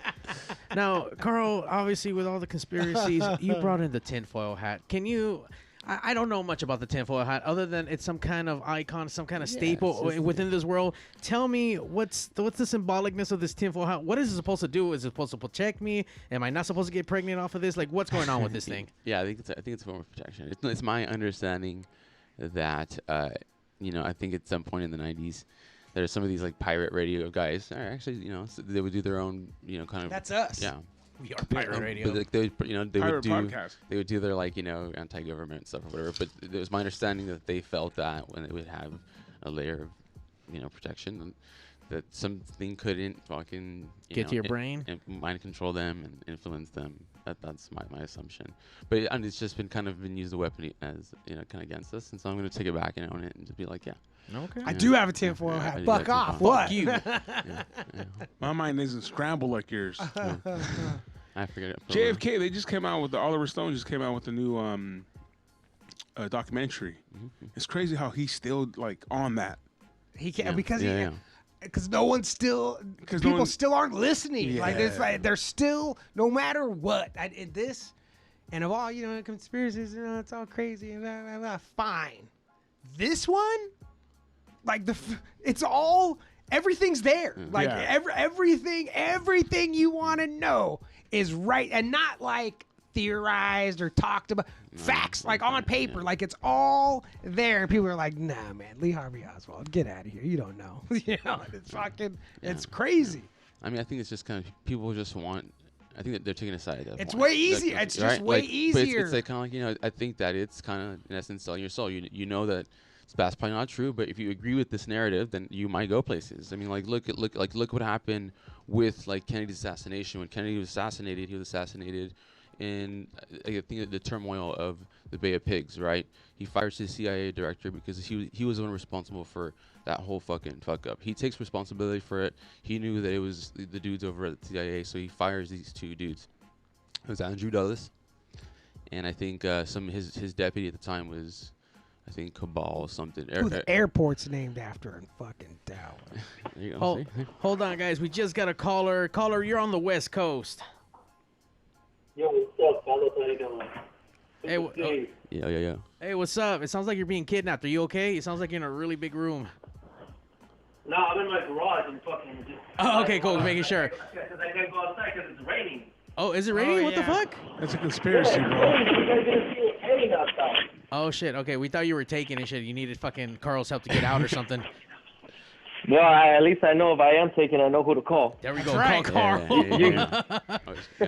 Now, Carl, obviously, with all the conspiracies, you brought in the tinfoil hat. Can you? I don't know much about the tinfoil hat other than it's some kind of icon, some kind of staple within this world. Tell me what's the symbolicness of this tinfoil hat? What is it supposed to do? Is it supposed to protect me? Am I not supposed to get pregnant off of this? Like, what's going on with this thing? Yeah, I think it's a form of protection. It's my understanding that I think at some point in the 90s, there's some of these like pirate radio guys. Actually, they would do their own, kind of. That's us. Yeah. We are pirate radio. But like they would do their like anti-government stuff or whatever. But it was my understanding that they felt that when they would have a layer of protection, and that something couldn't fucking get to your brain and mind control them and influence them. That's my assumption. But it's just been used as a weapon as kind of against us, and so I'm going to take it back and own it and just be like, okay. I do have a tinfoil hat. Fuck off. What? You. My mind isn't scrambled like yours. I forget it. JFK, they just came out with Oliver Stone just came out with a new documentary. Mm-hmm. It's crazy how he's still like on that. He can't because no one's still people still aren't listening. Yeah. Like they're still no matter what. In this and of all conspiracies, it's all crazy and blah, blah, blah. Fine. This one, like it's all everything's there. Like Yeah. everything you want to know is right, and not like theorized or talked about. Facts, like on paper, like it's all there. And people are like, "Nah, man, Lee Harvey Oswald, get out of here. You don't know." You know, it's fucking, it's crazy. I mean, I think it's just kind of people just want. I think that they're taking a side. At that It's point. way easier. It's just way easier. But it's like kind of like, you know, I think that it's kind of in essence selling your soul. You know that that's probably not true, but if you agree with this narrative, then you might go places. I mean, like look what happened with like Kennedy's assassination. When Kennedy was assassinated, he was assassinated in I think the turmoil of the Bay of Pigs, right? He fires his CIA director because he was the one responsible for that whole fucking fuck up. He takes responsibility for it. He knew that it was the dudes over at the CIA, so he fires these two dudes. It was Andrew Dulles, and I think his deputy at the time was, I think, Cabal or something. Ooh, the airport's named after in fucking Dallas. There you go. Hold on, guys. We just got a caller. Caller, you're on the West Coast. Yo, what's up, fellas? How you doing? Hey, Yeah. Hey, what's up? It sounds like you're being kidnapped. Are you okay? It sounds like you're in a really big room. No, I'm in my garage and fucking just... Oh, okay, cool. Making sure. Because I can't go outside because it's raining. Oh, is it raining? What the yeah. fuck? That's a conspiracy, bro. You guys didn't see it raining outside. Oh, shit. Okay, we thought you were taking and shit. You needed fucking Carl's help to get out or something. Well, at least I know if I am taking, I know who to call. There we go. right. Call Carl. Yeah.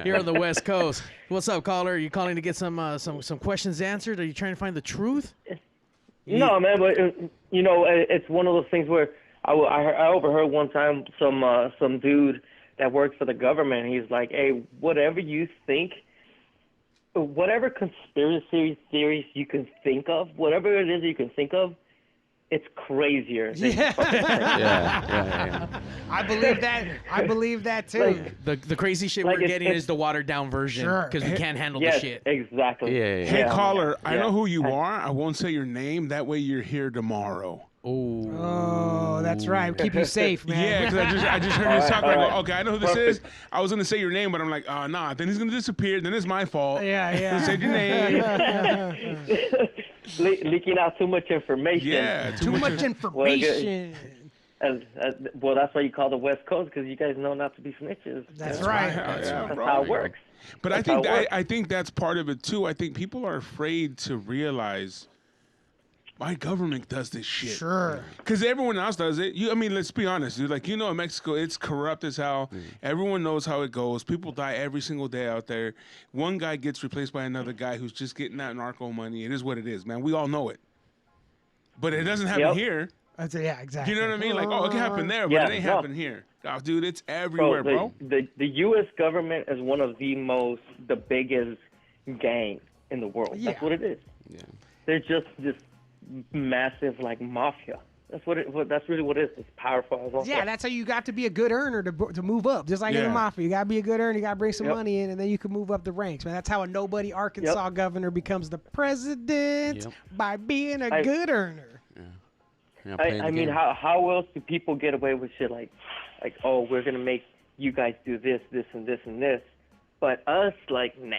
Here on the West Coast. What's up, caller? Are you calling to get some questions answered? Are you trying to find the truth? No, man, but you know, it's one of those things where I overheard one time some dude that works for the government. He's like, "Hey, whatever you think, whatever conspiracy theories you can think of, whatever it is you can think of, it's crazier." Yeah. I believe that. I believe that too. The crazy shit Like we're it's- getting is the watered down version Sure. because we can't handle Yes, the shit. exactly. Yeah. Hey, caller, I Yeah. know who you are. I won't say your name. That way you're here tomorrow. Oh, that's right. Keep you safe, man. Yeah, because I just heard you talk. I alright. go, okay, I know who this is. I was gonna say your name, but I'm like, nah. Then he's gonna disappear. Then it's my fault. Yeah. Said your name. Leaking out too much information. Yeah, Too much information. Well, that's why you call the West Coast, because you guys know not to be snitches. That's right. Yeah, That's bro. how it works. But I That's how think it works. I think that's part of it too. I think people are afraid to realize my government does this shit. Sure. Because everyone else does it. I mean, let's be honest, dude. Like, in Mexico, it's corrupt as hell. Everyone knows how it goes. People die every single day out there. One guy gets replaced by another guy who's just getting that narco money. It is what it is, man. We all know it. But it doesn't happen Yep. here. Yeah, exactly. You know what I mean? Like, oh, it can happen there, but Yeah, it ain't no. happen here. Oh, dude, it's everywhere, bro. The U.S. government is one of the biggest gang in the world. Yeah. That's what it is. Yeah. They're just this massive, like, mafia. That's that's really what it is. It's powerful as well. Yeah, that's how you got to be a good earner to move up. Just like in the Yeah. mafia, you got to be a good earner. You got to bring some Yep. money in, and then you can move up the ranks. Man, that's how a nobody Arkansas governor becomes the president Yep. by being a good earner. Yeah, playing I the mean, game. how else do people get away with shit like, oh, we're gonna make you guys do this, this, and this, and this, but us, like, nah,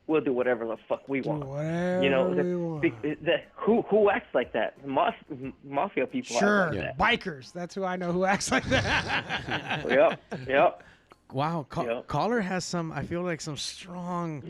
we'll do whatever the fuck we want. Whatever You know, we want. who acts like that? Mafia people. Sure, Act like bikers. That's who I know who acts like that. that. Yep. Wow, Yep. caller has some. I feel like some strong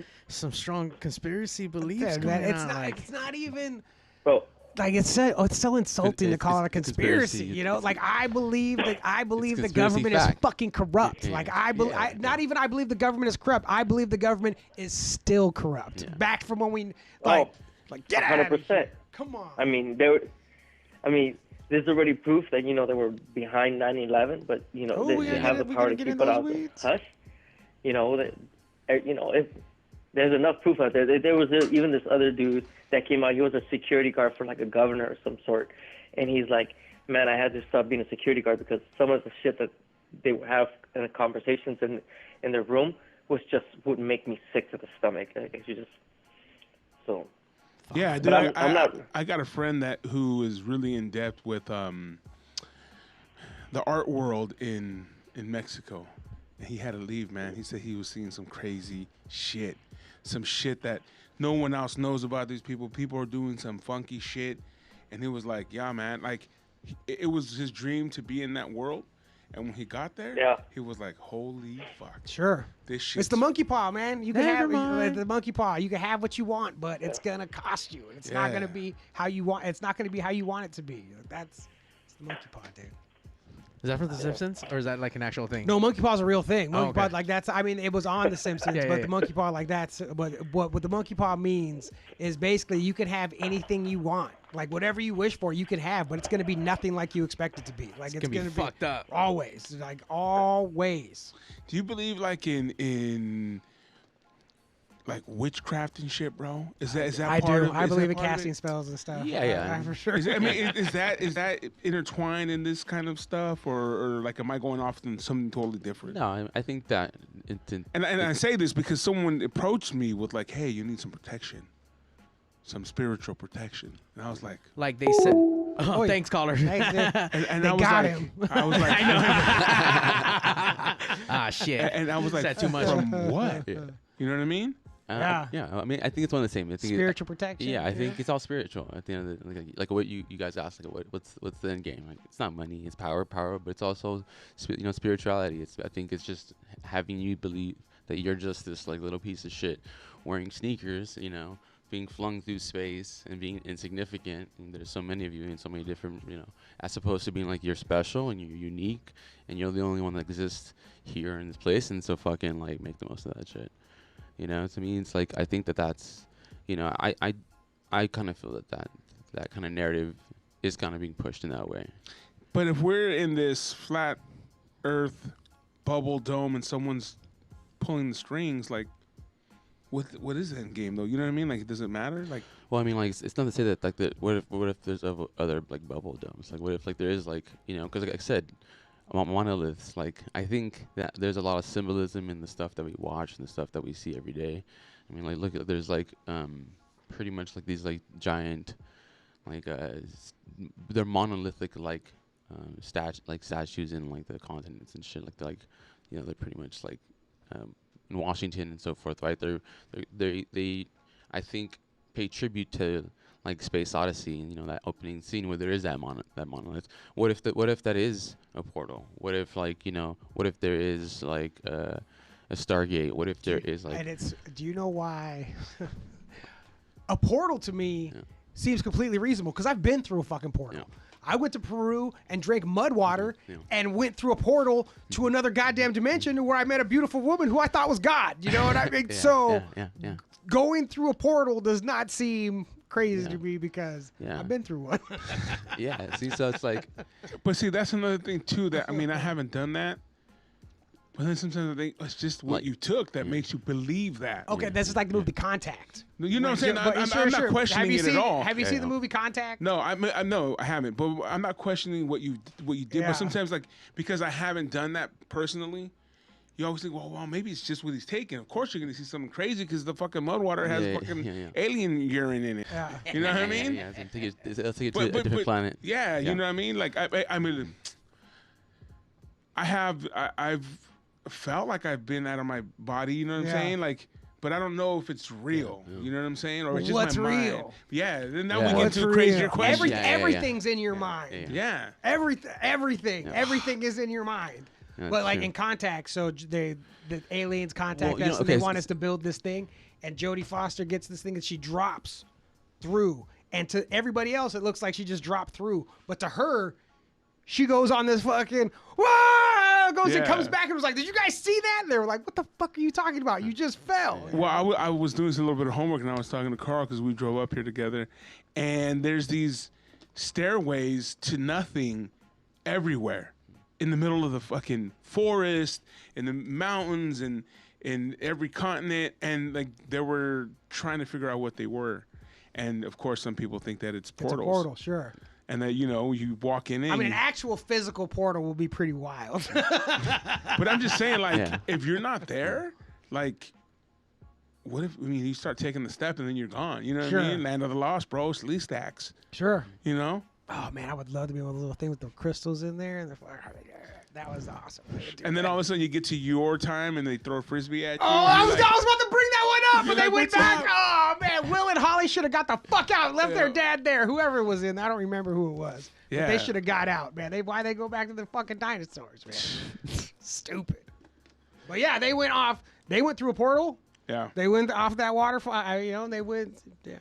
conspiracy beliefs. Yeah, going man, it's on, not. like- It's not even. Bro, Like it's so insulting to It's- call it a it's conspiracy. conspiracy. You know, like I believe the conspiracy government is fact. fucking corrupt. Yeah. Like Yeah. not even I believe the government is corrupt. I believe the government is still corrupt. Yeah. Back from when we Oh, get out of 100%. here. Come on. I mean, there's already proof that, they were behind 9/11, but, Oh, they we gotta have get the it- we power gotta to get in keep it those out weeds. hush. There's enough proof out there. There was even this other dude that came out. He was a security guard for, like, a governor or some sort. And he's like, man, I had to stop being a security guard because some of the shit that they would have in the conversations in their room would make me sick to the stomach. So... Yeah, dude. But I'm not- I got a friend who is really in depth with the art world in Mexico. And he had to leave, man. He said he was seeing some crazy shit, some shit that no one else knows about these people. People are doing some funky shit, and he was like, "Yeah, man." Like, it was his dream to be in that world, And when he got there, Yeah. he was like, "Holy fuck, Sure. this shit." It's the monkey paw, man. You can Never have mind. the monkey paw. You can have what you want, but it's gonna cost you. It's not gonna Yeah. be how you want. It's not gonna be how you want it to be. It's the monkey paw, dude. Is that from The Simpsons, or is that like an actual thing? No, monkey paw's a real thing. Monkey okay. paw, like that's. I mean, it was on The Simpsons, Yeah, but yeah, the monkey paw, like that's. But what the monkey paw means is basically you can have anything you want, like whatever you wish for, you can have, but it's gonna be nothing like you expect it to be. Like it's gonna be gonna fucked up. Always, like always. Do you believe like in like witchcraft and shit, bro? Is that I part do. of? I is believe that in part of casting it? spells and stuff. Yeah. For sure. Is that intertwined in this kind of stuff, or like am I going off in something totally different? No, I think that And I say this because someone approached me with like, "Hey, you need some protection, some spiritual protection," and I was like, Like they said. Oh, Oi. thanks, caller. Thanks, dude. and They I was got like, him. I was like, Ah, shit. and I was like, Said too much. from what? Yeah. You know what I mean? Yeah. I mean, I think it's one of the same. I think Spiritual protection. Yeah, I think it's all spiritual. At the end of the, like what you guys asked, like what's the end game? Like it's not money, it's power, but it's also spirituality. I think it's just having you believe that you're just this like little piece of shit wearing sneakers, being flung through space and being insignificant. And there's so many of you and so many different, as opposed to being like you're special and you're unique and you're the only one that exists here in this place. And so fucking like make the most of that shit. To me, it's like I think that's, I kind of feel that kind of narrative is kind of being pushed in that way. But if we're in this flat Earth bubble dome and someone's pulling the strings, like, what is the end game though? You know what I mean? Like, does it matter? Like, Well, I mean, like it's not to say that like what if there's other like bubble domes? Like, what if like there is like because like I said, monoliths. Like I think that there's a lot of symbolism in the stuff that we watch and the stuff that we see every day. I mean, like look at there's like pretty much like these like giant like they're monolithic like statues in like the continents and shit. Like they're pretty much like in Washington and so forth, right? They I think pay tribute to like Space Odyssey and that opening scene where there is that monolith. What if that is a portal? What if what if there is like a Stargate? What if there is like And do you know why? A portal to me seems completely reasonable because I've been through a fucking portal. Yeah. I went to Peru and drank mud water Yeah. and went through a portal to another goddamn dimension where I met a beautiful woman who I thought was God. You know what I mean? yeah. Going through a portal does not seem crazy to me because Yeah. I've been through one. Yeah, see, so it's like but see, that's another thing too. That I mean, I haven't done that. But then sometimes I think it's just what Like- you took that makes you believe that. Okay, this is like the movie Contact. You know what I'm saying? But I'm sure. not questioning it at all. Have you seen the movie Contact? No, I haven't. But I'm not questioning what you did. Yeah. But sometimes, like, because I haven't done that personally, you always think, well, maybe it's just what he's taking. Of course, you're gonna see something crazy because the fucking mud water has fucking alien urine in it. Yeah. You know what I mean? Yeah, it'll take it to a different planet. Yeah, you know what I mean. Like, I mean, I've felt like I've been out of my body. You know what I'm Yeah. saying? Like. But I don't know if it's real. You know what I'm saying? Or it's just What's my mind. real? Yeah. Then now Yeah. we get What's to real? crazier questions. Everything's in your mind. Yeah. Everything is in your mind. Yeah, But like true. in Contact, so the aliens contact Well, us and they okay, want us to build this thing, and Jodie Foster gets this thing and she drops through, and to everybody else it looks like she just dropped through, but to her, she goes on this fucking and Yeah. comes back and was like, "Did you guys see that?" And they were like, "What the fuck are you talking about? You just fell." Well, I was doing a little bit of homework and I was talking to Carl because we drove up here together, and there's these stairways to nothing everywhere in the middle of the fucking forest, in the mountains, and in every continent, and like they were trying to figure out what they were, and of course some people think that it's It's a portals, portal, sure. and that you walk in. I mean, an actual physical portal will be pretty wild. But I'm just saying, like, Yeah. if you're not there, like, what if, you start taking the step and then you're gone? You know what Sure. I mean? Land of the Lost, bro. It's least stacks. Sure. You know? Oh man, I would love to be able to do a little thing with the crystals in there, and that was awesome. And then all of a sudden you get to your time and they throw a frisbee at you. Oh, I was about to bring that one up, and they like, went "What's back. up?" Oh man, Will and Holly should have got the fuck out, left their dad there. Whoever was in, I don't remember who it was. But Yeah. they should have got out, man. Why they go back to the fucking dinosaurs, man? Stupid. But yeah, they went off. They went through a portal. Yeah. They went off that waterfall. You know, and they went. Yeah,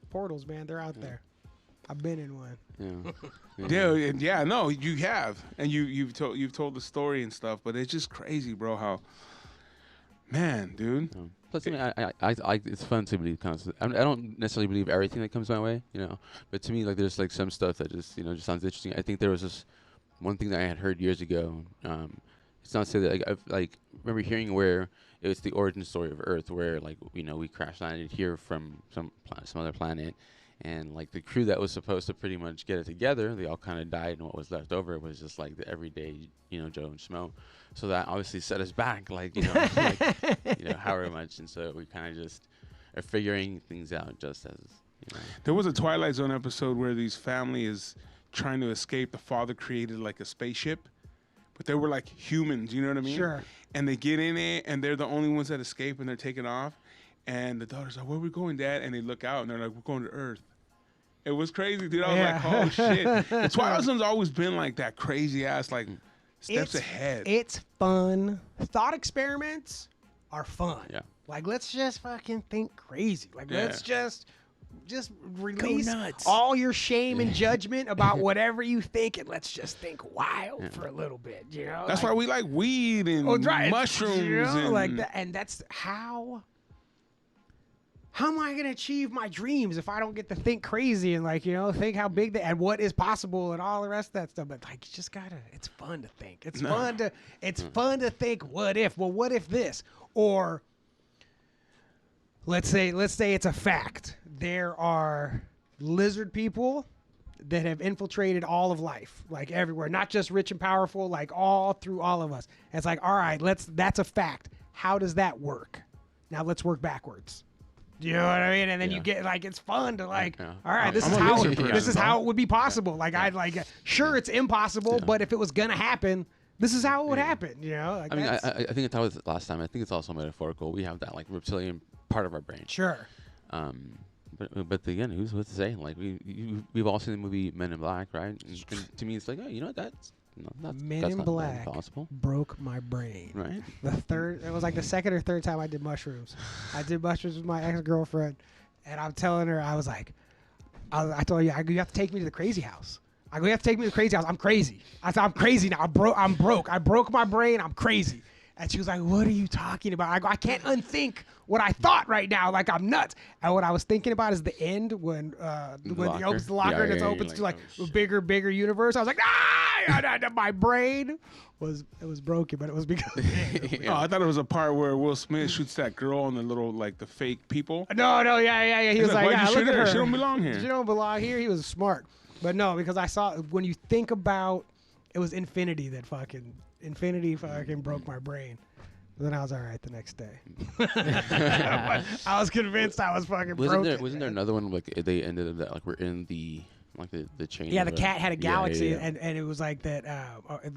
portals, man. They're out there. I've been in one. Yeah, no, you have, and you've told the story and stuff, but it's just crazy, bro. How, man, dude. Plus, I mean, I it's fun to believe constantly. I don't necessarily believe everything that comes my way, but to me, like, there's like some stuff that just just sounds interesting. I think there was this one thing that I had heard years ago. It's not to say that I remember hearing where it's the origin story of Earth, where like we crash landed here from some other planet. And like the crew that was supposed to pretty much get it together, they all kind of died, and what was left over was just like the everyday, Joe and Schmo. So that obviously set us back, however much. And so we kind of just are figuring things out just as. There was a Twilight Zone episode where these family is trying to escape. The father created like a spaceship, but they were like humans. You know what I mean? Sure. And they get in it, and they're the only ones that escape, and they're taking off. And the daughter's like, "Where are we going, Dad?" And they look out, and they're like, "We're going to Earth." It was crazy, dude. I was like, "Oh shit!" The Twilight Zone's always been like that crazy ass, like steps ahead. It's fun. Thought experiments are fun. Yeah. Like, let's just fucking think crazy. Like, Yeah. let's just release nuts. all your shame and judgment about whatever you think, and let's just think wild for a little bit. That's why we like weed and mushrooms and like that. And that's how am I going to achieve my dreams if I don't get to think crazy and think how big and what is possible and all the rest of that stuff. But like, you just gotta, it's fun to think. It's fun to think, what if? Well, what if this? Or let's say it's a fact. There are lizard people that have infiltrated all of life, like everywhere, not just rich and powerful, like all through all of us. And it's like, all right, that's a fact. How does that work? Now let's work backwards. You know what I mean? And then you get it's fun to all right, this is how it would be possible. Like sure, it's impossible, but if it was gonna happen, this is how it would happen. I think that was last time. I think it's also metaphorical. We have that like reptilian part of our brain. Sure. But again, who's what to say? Like we've all seen the movie Men in Black, right? And to me, it's like, oh, that's Men in not Black possible. broke my brain. Right. It was like the second or third time I did mushrooms. I did mushrooms with my ex-girlfriend, and I'm telling her, I was like, I told you, you have to take me to the crazy house. I go, you have to take me to the crazy house. I'm crazy. I said, I'm crazy now. I'm broke. I broke my brain. I'm crazy. And she was like, what are you talking about? I go, I can't unthink what I thought right now. Like, I'm nuts. And what I was thinking about is the end when he opens the locker and it's open to like a bigger universe. I was like, my brain was broken, but it was because Oh, I thought it was a part where Will Smith shoots that girl on the little, like, the fake people. No, yeah. He was like, why'd you shoot look at her? her. She don't belong here. She don't belong here. He was smart. But no, because I saw, when you think about, it was Infinity fucking broke my brain. But then I was all right the next day. I was convinced I was fucking broken. Wasn't there another one like they ended up that like we're in the chain? Yeah, the cat had a galaxy, and it was like that.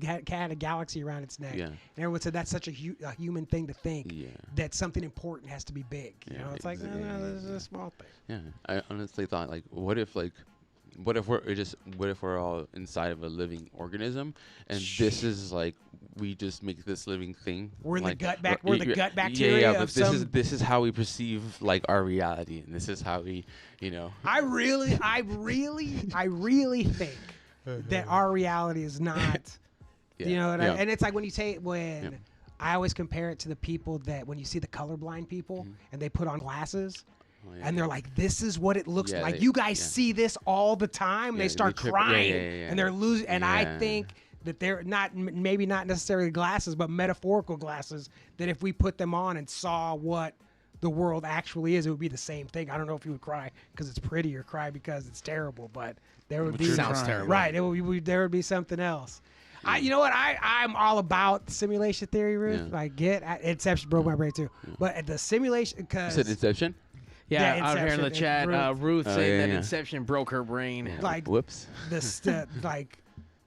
Cat had a galaxy around its neck. Yeah. And everyone said that's such a human thing to think. Yeah. That something important has to be big. It's like no, this is a small thing. Yeah, I honestly thought like, what if we're all inside of a living organism, and this is like we just make this living thing. We're in like, the gut we're the gut bacteria. Yeah, but this is how we perceive like our reality, and this is how we, I really think that our reality is not. And it's like when I always compare it to the people that when you see the colorblind people and they put on glasses. And they're like, this is what it looks like. You guys see this all the time. They start crying and they're losing. And I think that they're maybe not necessarily glasses, but metaphorical glasses, that if we put them on and saw what the world actually is, it would be the same thing. I don't know if you would cry because it's pretty or cry because it's terrible, but there would be sounds terrible. Right. There would be something else. You know what? I'm all about simulation theory, Ruth. Yeah. Inception broke my brain too. But the simulation, because you said Inception. Yeah, out here in the Inception, chat, Ruth saying that yeah. Inception broke her brain. like Whoops. Like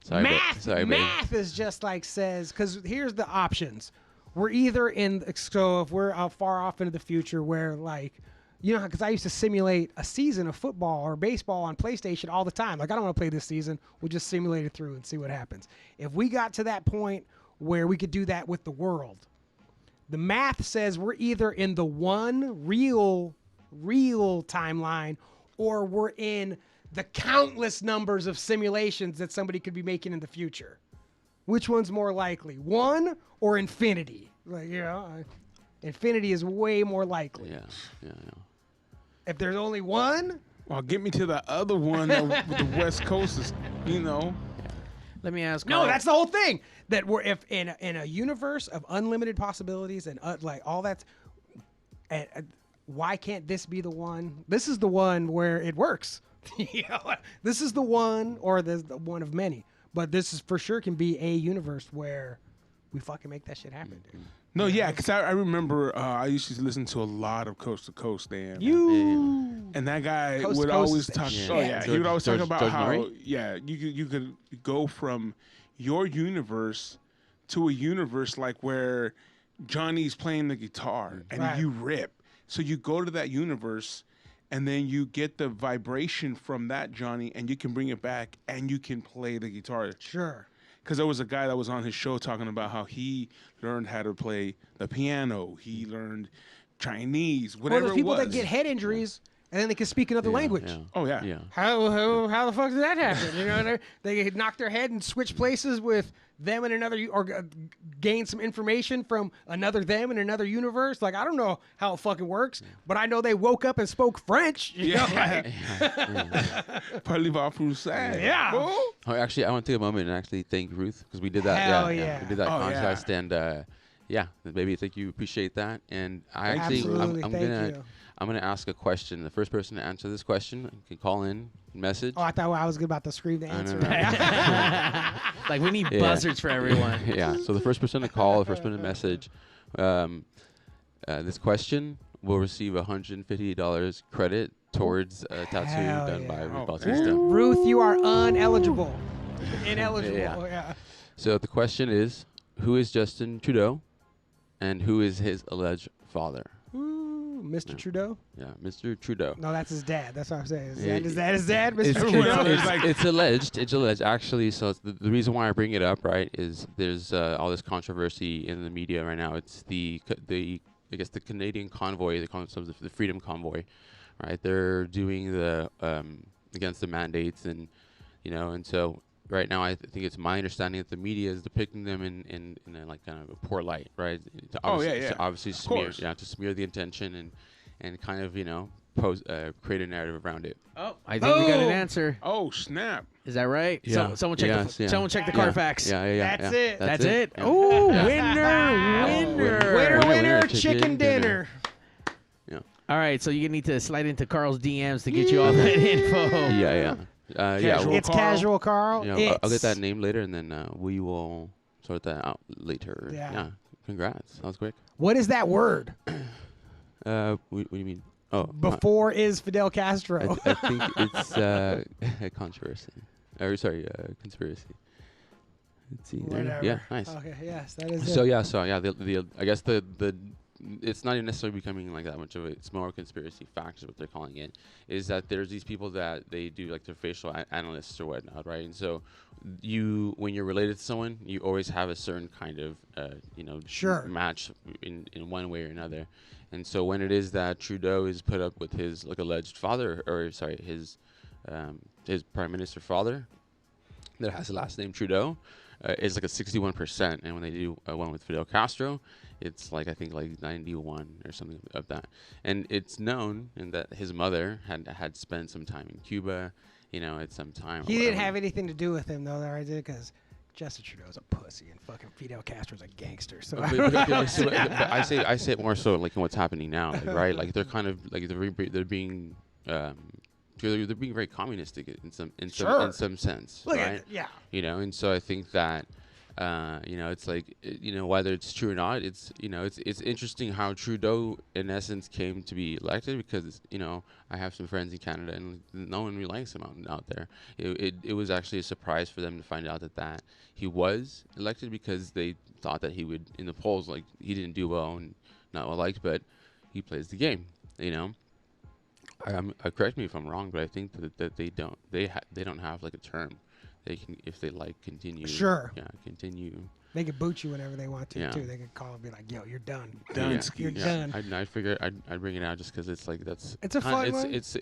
Sorry, math babe. is just like says, because here's the options. we're either in, so if we're far off into the future where like, you know, because I used to simulate a season of football or baseball on PlayStation all the time. Like, I don't want to play this season. We'll just simulate it through and see what happens. If we got to that point where we could do that with the world, the math says we're either in the one real timeline or we're in the countless numbers of simulations that somebody could be making in the future. Which one's more likely, one or infinity? Like, you know, infinity is way more likely. Yeah. If there's only one, Well, get me to the other one that the West Coast is, you know. Let me ask. no, Carl. that's the whole thing. That we're if in a universe of unlimited possibilities and like all that, why can't this be the one? This is the one where it works. You know, this is the one, or the one of many. But this is for sure can be a universe where we fucking make that shit happen, dude. No, yeah, because I remember I used to listen to a lot of Coast to Coast, Dan. And that guy Coast to would Coast always is the talk. shit. Oh yeah, he would always talk George about how Murray? you could go from your universe to a universe like where Johnny's playing the guitar and Right. you rip. So you go to that universe, and then you get the vibration from that Johnny, and you can bring it back, and you can play the guitar. sure. Because there was a guy that was on his show talking about how he learned how to play the piano. He learned Chinese, Or whatever there's people it was. that get head injuries and then they can speak another language. Yeah. Oh yeah. Yeah. How the fuck did that happen? You know, they knock their head and switch places with them in another, or gain some information from another them in another universe. Like, I don't know how it fucking works, but I know they woke up and spoke French. You know, like, Parlez pas français. Yeah. Oh. Oh, actually, I want to take a moment and actually thank Ruth because we did that. Hell yeah, yeah. we did that Oh, yeah. contest, and yeah, baby, thank you, appreciate that. And I actually, Absolutely, I'm thank gonna, you. I'm gonna ask a question. The first person to answer this question can call in, message. Oh, I thought I was about to scream the No, answer. Like, we need Yeah. buzzards for everyone. Yeah. So the first person to call, the first person to message, this question will receive $150 credit towards a tattoo Hell done yeah. by Ruth Oh, Bautista. Ruth, you are uneligible. Ineligible. Yeah. Yeah. So the question is, who is Justin Trudeau, and who is his alleged father? Ooh, Mr. Trudeau? Yeah, Mr. Trudeau. No, that's his dad. That's what I'm saying. Yeah, Is that his dad, Mr. It's, Trudeau? it's alleged. It's alleged. Actually, so it's the reason why I bring it up, right, is there's all this controversy in the media right now. It's the I guess the Canadian convoy, the Freedom Convoy, right? They're doing the against the mandates, and and so right now I think it's my understanding that the media is depicting them in a, like kind of a poor light, right? To obviously smear, course. to smear the intention and kind of create a narrative around it. Oh, I think we got an Oh. answer. Oh snap! Is that right? Yeah. Someone check Yes, the yeah. someone check the Yeah. Carfax. Yeah. That's it. That's it. Yeah. Oh, Yeah. winner. Winner, Winner, chicken dinner. All right, so you need to slide into Carl's DMs to get you all that info. Yeah. Casual It's Carl. casual, Carl. I'll get It's- that name later, and then we will sort that out later. Yeah. Congrats. That was quick. What is that word? What do you mean? Oh, Before is Fidel Castro. I think it's a controversy. Or sorry, conspiracy. Let's see. there. Whatever. Yeah, nice. Okay, yes, that is So it. the I guess the it's not even necessarily becoming like that much of it's more conspiracy facts is what they're calling it, is that there's these people that they do like their facial analysts or whatnot, right? And so when you're related to someone, you always have a certain kind of Sure. match in one way or another. And so when it is that Trudeau is put up with his like alleged father, or sorry, his prime minister father that has the last name Trudeau, it's like a 61%, and when they do one with Fidel Castro, it's like I think like 91 or something of that. And it's known in that his mother had spent some time in Cuba, at some time. He didn't have anything to do with him, though, right? Because Justin Trudeau's a pussy and fucking Fidel Castro's a gangster. So But I say it more so like in what's happening now, like, right? Like they're kind of like they're being they're being very communistic in some Sure. sense, Look right? at yeah. And so I think that It's like, whether it's true or not, it's interesting how Trudeau, in essence, came to be elected because, I have some friends in Canada and no one really likes him out there. It was actually a surprise for them to find out that he was elected because they thought that he would, in the polls, like, he didn't do well and not well liked, but he plays the game, correct me if I'm wrong, but I think that they don't have like a term. They can, if they like, continue. Sure. Yeah, continue. They can boot you whenever they want to, Yeah. too. They can call and be like, yo, you're done. Done. You're done. I figured I'd bring it out just because it's like It's a fun one. It's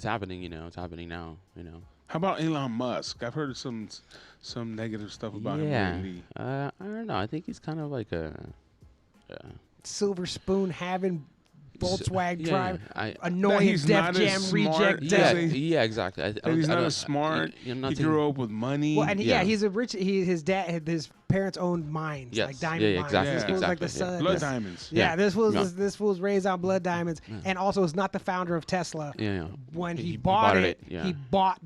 happening. It's happening now. How about Elon Musk? I've heard some negative stuff about him lately. I don't know. I think he's kind of like a. Silver spoon having Volkswagen yeah, drive, That annoying he's Def not Jam as smart. reject. Yeah. Yeah, exactly. He's not as smart. He grew up with money. Well, and Yeah. he's a rich. His parents owned mines, Yes. like diamond Yeah, mines. exactly, This fool's like the exactly, yeah. son. Blood this- diamonds. Yeah, Yeah. this fool's raised on blood diamonds, and also is not the founder of Tesla. Yeah. When he He bought bought it, it, yeah. he bought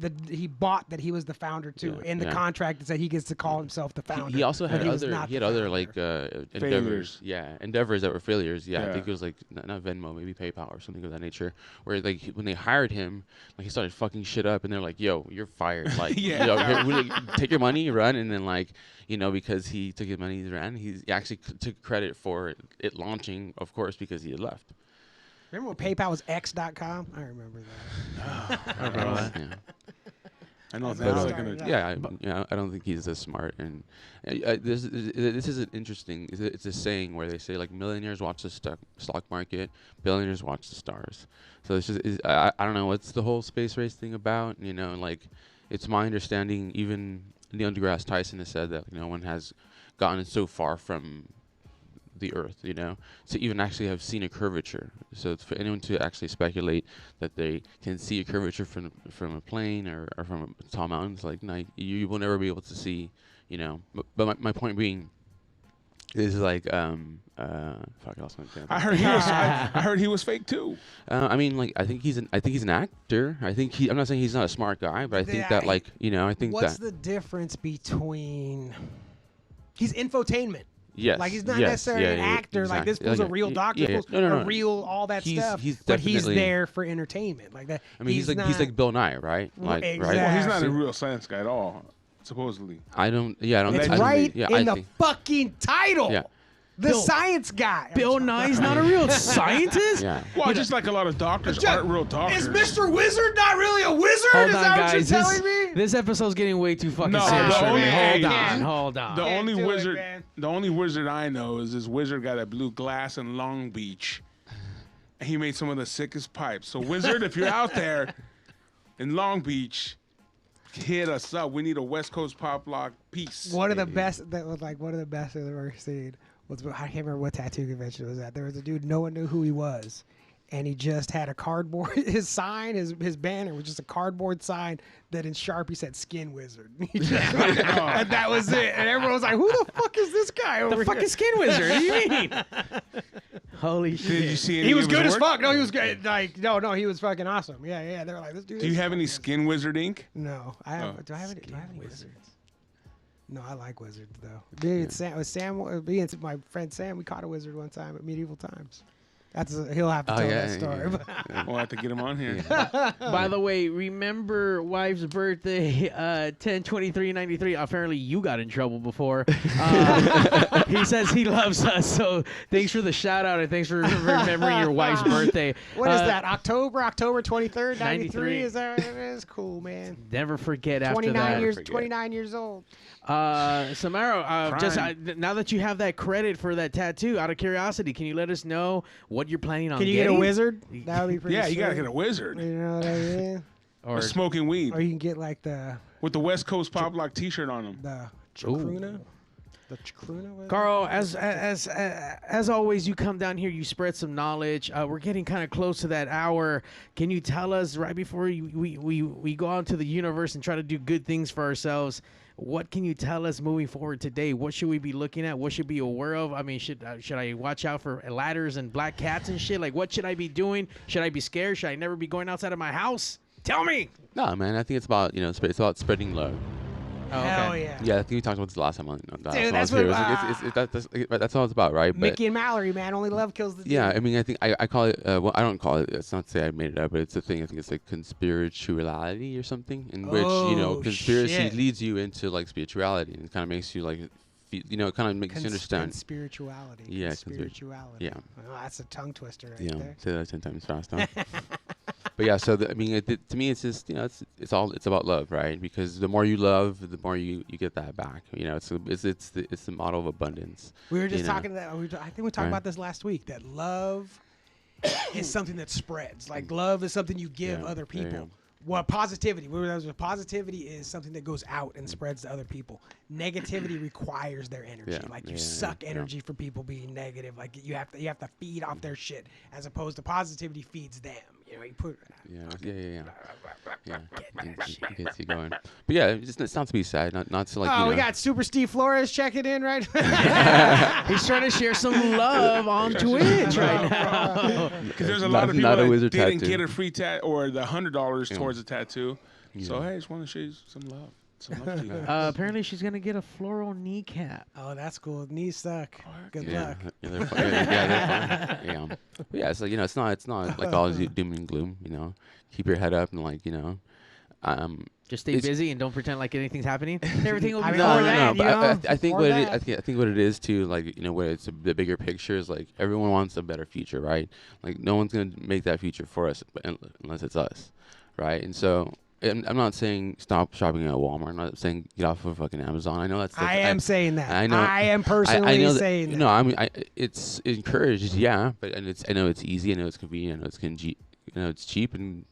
that he was the founder too. Yeah, In the yeah. contract, it said he gets to call himself the founder. He also had but was other not the other founder. like Failures. endeavors. Yeah, endeavors that were failures. Yeah, Yeah. I think it was like not Venmo, maybe PayPal or something of that nature. Where like when they hired him, like he started fucking shit up, and they're like, "Yo, you're fired." Like, Yeah. take your money, run, and then like because he took his money, he ran. He actually took credit for it launching, of course, because he had left. Remember when PayPal was X.com? I remember that. Yeah. I know That's that's how like it gonna. started. I don't think he's this smart. And this is an interesting. It's a saying where they say like millionaires watch the stock market, billionaires watch the stars. So it's just I don't know what's the whole space race thing about. Like it's my understanding. Even Neil deGrasse Tyson has said that no one has gotten so far from the Earth, to even actually have seen a curvature. So for anyone to actually speculate that they can see a curvature from a plane or from a tall mountain, it's like, no, you will never be able to see, But my point being is like, fuck, I lost my train of I thought. heard he was. I heard he was fake too. I mean, like, I think he's an actor. I'm not saying he's not a smart guy, but I think that, like, I think What's that. the difference between? He's infotainment. Yes. Like he's not yes, necessarily yeah, an yeah, actor. Like this exactly. fool's a Yeah, real doctor. yeah, This yeah. fool's No, a no. real all that stuff. He's but he's definitely- there for entertainment. Like that. I mean, he's like Bill Nye, right? Like, Exactly. Well, he's not Yeah. a real science guy at all, supposedly. I don't. It's I don't right think, in I the think, fucking title. Yeah. The Bill- science guy. Bill Nye's not a real scientist? Yeah. Well, just like a lot of doctors aren't real doctors. Is Mr. Wizard not really a wizard? Hold Is on, that guys. what you're telling me? This episode's getting way too fucking No, serious the for only- me. hey, Hold on. The Can't only do it, wizard, man. the only wizard I know is this wizard guy that blew glass in Long Beach. And he made some of the sickest pipes. So, wizard, if you're out there in Long Beach, hit us up. We need a West Coast pop lock piece. One of the best. That was like one of the best I've ever seen. I can't remember what tattoo convention it was at. There was a dude, no one knew who he was, and he just had a cardboard. His sign, his banner was just a cardboard sign that in Sharpie said "Skin Wizard." He just- and that was it. And everyone was like, "Who the fuck is this guy over The here?" fucking skin wizard. What do you mean? Holy shit. Did you see any He of was his good as work? fuck. No, he was good. Like, no, he was fucking awesome. Yeah. They were like, "This dude." Do you is have any fucking Skin Wizard ink? No, I have. Oh. Do I have any? Do I have any wizards? No, I like wizards though. Me and my friend Sam, we caught a wizard one time at medieval times. He'll have to tell that story. but- We'll have to get him on here. By the way, remember wife's birthday, 10/23/93. Apparently, you got in trouble before. He says he loves us, so thanks for the shout out and thanks for remembering your wife's birthday. What is that? October 23rd, 93? 93. Is that? It is cool, man. Never forget after 29 that. years. forget. 29 years old. Samara, just Prime. now that you have that credit for that tattoo, out of curiosity, can you let us know what you're planning on Can you getting? get a wizard? That would be pretty. Yeah, you got to sweet. get a wizard. You know what I mean? Or Smoking weed Or you can get like the with the West Coast pop lock t-shirt on him. chacruna. The chacruna. what is Carl, it? as always, you come down here, you spread some knowledge. We're getting kind of close to that hour. Can you tell us right before we go out to the universe and try to do good things for ourselves? What can you tell us moving forward today? What should we be looking at? What should we be aware of? I mean, should I watch out for ladders and black cats and shit? Like, what should I be doing? Should I be scared? Should I never be going outside of my house? Tell me. No, man. I think it's about it's about spreading love. Oh, Hell okay. yeah. Yeah, I think we talked about this last time on Dude, when I that's was here. what- That's all it's about, right? But Mickey and Mallory, man. Only love kills the yeah, demon. I mean, I think I call it. Well, I don't call it. It's not to say I made it up, but it's a thing. I think it's like conspirituality or something, in which Oh, conspiracy shit. leads you into like spirituality, and it kind of makes you like, it kind of makes you understand. Spirituality. Yeah, Spirituality. yeah. Oh, that's a tongue twister right Yeah, there. say that 10 times fast, huh? But yeah, so I mean, to me, it's just it's about love, right? Because the more you love, the more you get that back. It's the model of abundance. We were just you know? talking that. I think we talked Right. about this last week. That love is something that spreads. Like love is something you give Yeah, other there you people. go. Well, positivity. Positivity is something that goes out and spreads to other people. Negativity requires their energy. Yeah, Like you yeah, suck yeah. energy from people being negative. Like you have to feed off their shit, as opposed to positivity feeds them. You put. Yeah. It gets you going. But yeah, it's not to be sad, not to like. Oh, we got Super Steve Flores checking in right. He's trying to share some love on Twitch right now. Because there's a lot of people not a that wizard didn't tattoo. get a free or the $100 towards a tattoo. So Yeah. hey, I just want to show you some love. Some love to you guys. Apparently, she's gonna get a floral kneecap. Oh, that's cool. Knees suck. Good luck. Yeah, they're fun. They're fun. Yeah. But yeah, it's like it's not like all doom and gloom. Keep your head up and Just stay It's- busy and don't pretend like anything's happening. Everything will I be mean, fine. or that, But I think or what that. I think what it is too, what it's the bigger picture is like everyone wants a better future, right? Like no one's gonna make that future for us unless it's us, right? And so I'm not saying stop shopping at Walmart. I'm not saying get off of fucking Amazon. I know that's. I am saying that. I know. I am personally know that, saying that. No, I mean it's encouraged, yeah, but I know it's easy. I know it's convenient. I know it's cheap, and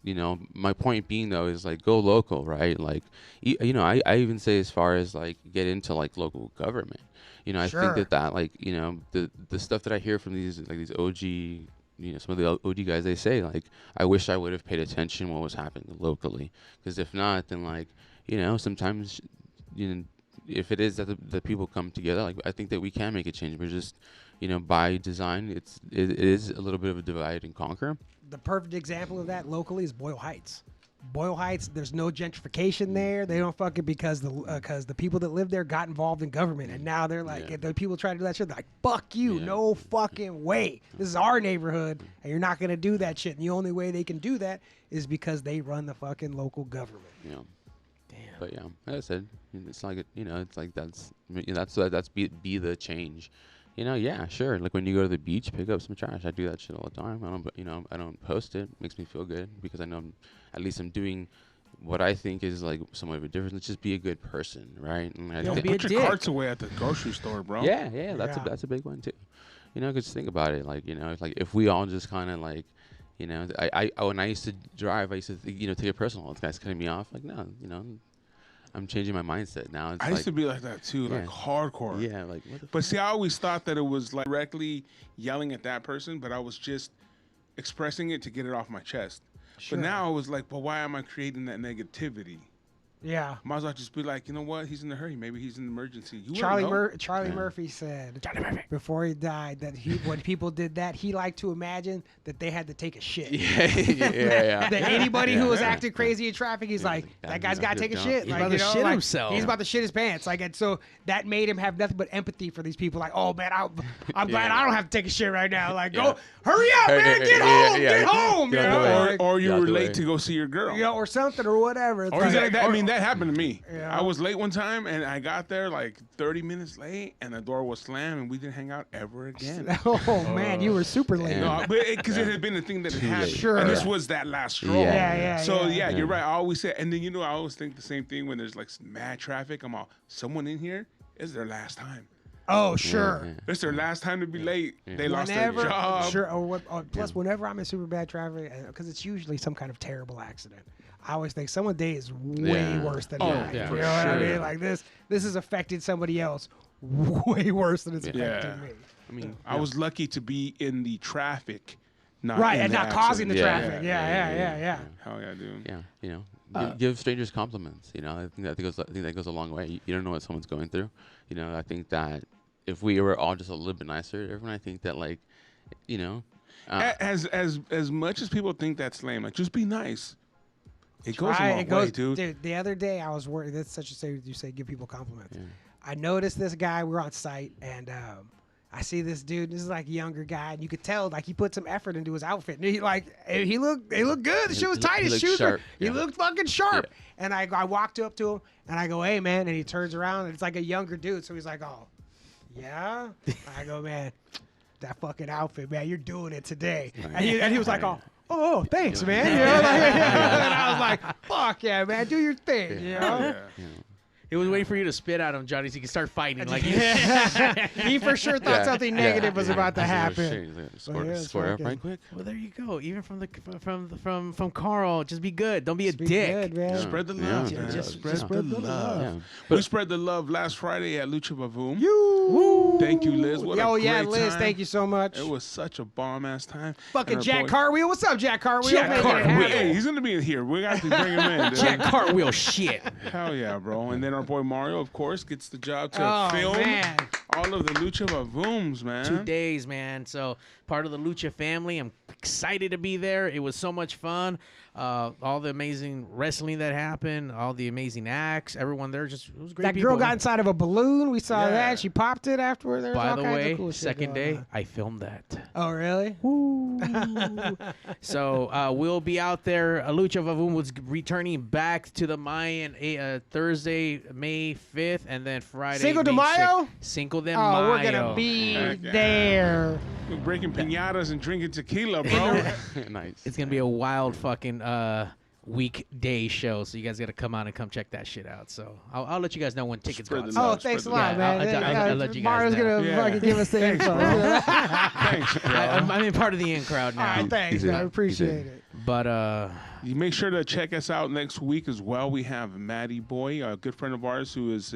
my point being though is like go local, right? Like I even say as far as like get into like local government. I Sure. think that like the stuff that I hear from these OG some of the OG guys, they say like I wish I would have paid attention what was happening locally, because if not, then like sometimes if it is that the people come together, like I think that we can make a change. We're just by design it is a little bit of a divide and conquer. The perfect example of that locally is Boyle Heights. Boyle Heights, there's no gentrification there. They don't fuck it because the people that live there got involved in government, and now they're like, if the people try to do that shit, they're like, fuck you, Yeah. no fucking way. This is our neighborhood, and you're not gonna do that shit. And the only way they can do that is because they run the fucking local government. Yeah. Damn. But yeah, like I said, it's like it's like that's be the change. Yeah, sure. Like when you go to the beach, pick up some trash. I do that shit all the time. I don't post it. It makes me feel good because I know at least I'm doing what I think is like somewhat of a difference. Let's just be a good person, right? And I Don't think- be a Put your dick. carts away at the grocery store, bro. yeah, Yeah. that's a big one too. Because think about it, like it's like if we all just kind of like, when I used to drive, I used to take it personal. This guy's cutting me off. Like no, I'm changing my mindset now. It's I used to be like that too, like Yeah. hardcore. yeah, like what the But see, I always thought that it was like directly yelling at that person, but I was just expressing it to get it off my chest. Sure. But now I was like, well, why am I creating that negativity? Yeah. Might as well just be like, you know what? He's in a hurry. Maybe he's in an emergency. You Charlie wouldn't know. Charlie Yeah. Murphy said before he died that when people did that, he liked to imagine that they had to take a shit. yeah. That anybody who was Yeah. acting crazy in traffic, he's like, that guy's got to take a shit. He's Like, about to shit himself. He's about to shit his pants. Like, and so that made him have nothing but empathy for these people. Like, oh man, I'm glad I don't have to take a shit right now. Like, go, hurry up, man, get home, get home. Get You out the know, way. like, Or you Get out were the late way. to go see your girl. or something or whatever. It's Or like- I mean, that happened to me. Yeah. I was late one time, and I got there like 30 minutes late, and the door was slammed, and we didn't hang out ever again. oh man, you were super late. Damn. No, because it had been a thing that had happened. Sure. And this Yeah. was that last straw. Yeah. So yeah. you're right. I always say, and then I always think the same thing when there's like mad traffic. I'm all, someone in here is their last time. Oh sure. Yeah. It's their last time to be late. They lost Whenever, their job. sure. Plus, whenever I'm in super bad traffic, because it's usually some kind of terrible accident, I always think someone's day is way Yeah. worse than Oh, mine. yeah, You know for what I sure. mean? Like this has affected somebody else way worse than it's affecting Yeah. me. I mean, I was lucky to be in the traffic, not Right, in and the not causing the accident. traffic. Yeah. Hell yeah, dude. Yeah, give strangers compliments. I think that goes a long way. You don't know what someone's going through. I think that if we were all just a little bit nicer to everyone, I think that As much as people think that's lame, like just be nice. It goes a long way, dude. The other day I was working. That's such a say you say give people compliments. Yeah. I noticed this guy. We're on site, and I see this dude. This is like a younger guy, and you could tell like he put some effort into his outfit. And he looked good. The shit was tight. His shoes were. He looked fucking sharp. Yeah. And I walked up to him, and I go, "Hey, man!" And he turns around, and it's like a younger dude. So he's like, "Oh, yeah." I go, "Man, that fucking outfit, man. You're doing it today." And he was like, "Oh, thanks, man." You know, and I was like, "Fuck yeah, man, do your thing." You know. Yeah. He was waiting for you to spit at him, Johnny, so you can start fighting. Like he for sure thought something negative was about to happen. Square up right quick. Well, there you go. Even from Carl, just be good. Don't be a dick. Good, man. Spread the love. Yeah. man. Just Spread spread the the love. Yeah. We spread the love last Friday at Lucha Vavoom. Woo. Thank you, Liz. What a great Liz, time. thank you so much. It was such a bomb-ass time. Fucking And our Jack boy- Cartwheel. What's up, Jack Cartwheel? Jack Making it Cartwheel. happen. Hey, he's going to be in here. We got to bring him in. Dude. Jack Cartwheel shit. Hell yeah, bro. And then our boy Mario, of course, gets the job to Oh, film man. all of the Lucha Vavooms, man. 2 days, man. So part of the Lucha family. I'm excited to be there. It was so much fun. All the amazing wrestling that happened, all the amazing acts, everyone there, just it was great. That people. girl got inside of a balloon. We saw Yeah. that. She popped it afterward. There was By all the kinds way, of cool shit second going day, on. I filmed that. Oh, really? So we'll be out there. Lucha Vavoom was returning back to the Mayan Thursday, May 5th, and then Friday, Cinco de May Mayo? 6th. Cinco de Oh, Mayo. we're going to be Heck yeah. there. We're breaking piñatas and drinking tequila, bro. Nice. It's going to be a wild fucking weekday show, so you guys got to come out and come check that shit out. So I'll let you guys know when tickets go Spread out. the Oh, love, thanks a spread lot, the man. I'll let you guys Mario's know. going to Yeah. fucking give us the info. Thanks, bro. I'm in part of the in crowd All now. right, thanks, He's man. in. I appreciate He's in. it. But You make sure to check us out next week as well. We have Matty Boy, a good friend of ours who is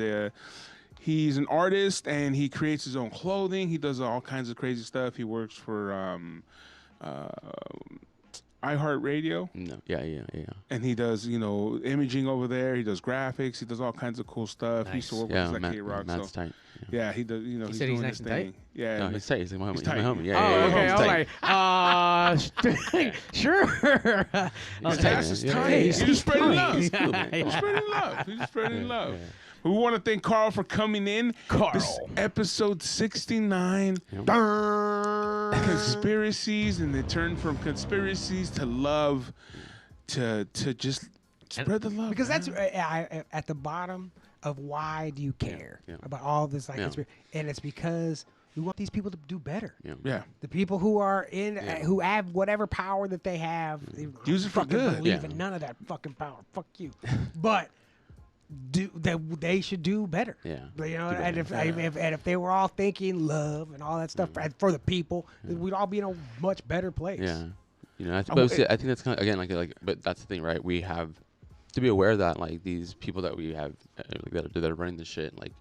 he's an artist and he creates his own clothing. He does all kinds of crazy stuff. He works for iHeartRadio. No. Yeah. And he does, imaging over there. He does graphics. He does all kinds of cool stuff. He used to work Yeah. with K-Rock. Matt's So tight. yeah, he does. He's said he's doing nice his and thing. tight? Yeah, No, he's tight. He's my homie. He's He's my tight. homie. Yeah. oh, yeah, okay. he's I was tight. like, sure. his tax is Yeah, tight. yeah, He's just spreading love. He's cool, man. He's spreading love. He's spreading love. We want to thank Carl for coming in. Carl. This is episode 69. Conspiracies, and they turn from conspiracies to love, to just spread the love. Because that's man. at the bottom of why do you care Yeah. about all this Yeah. conspiracy, and it's because we want these people to do better. Yeah. The people who are in, who have whatever power that they have, they Use it for fucking good. believe Yeah. in none of that fucking power. Fuck you. But they should do better. Yeah. But, you know, Do and better. if they were all thinking love and all that stuff for the people, then we'd all be in a much better place. Yeah. But see, I think that's kind of again like but that's the thing, right? We have to be aware that like these people that we have that are running the shit, like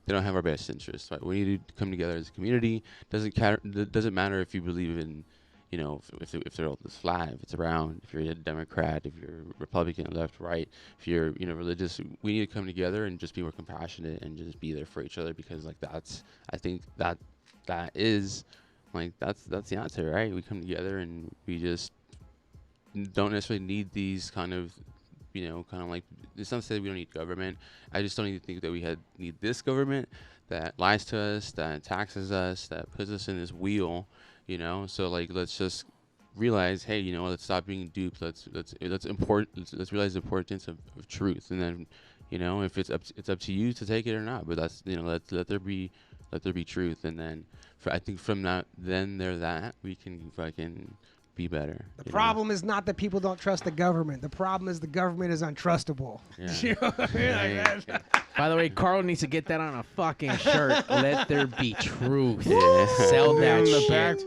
they don't have our best interests, right? We need to come together as a community. Doesn't matter if you believe in, if they're all this flat, if it's round, if you're a Democrat, if you're Republican, left, right, if you're religious. We need to come together and just be more compassionate and just be there for each other, because like I think that is like that's the answer, right? We come together and we just don't necessarily need these kind of like, it's not to say we don't need government. I just don't even think that we need this government that lies to us, that taxes us, that puts us in this wheel, So like, let's just realize, hey, let's stop being duped. Let's realize the importance of truth, and then, if it's up to you to take it or not. But that's let there be truth, and then I think from that we can fucking be better. The problem is not that people don't trust the government. The problem is the government is untrustable. Yeah. You know what I mean? Yeah, Like yeah. that. By the way, Carl needs to get that on a fucking shirt. Let there be truth. Yeah. Sell And that on the shit. back,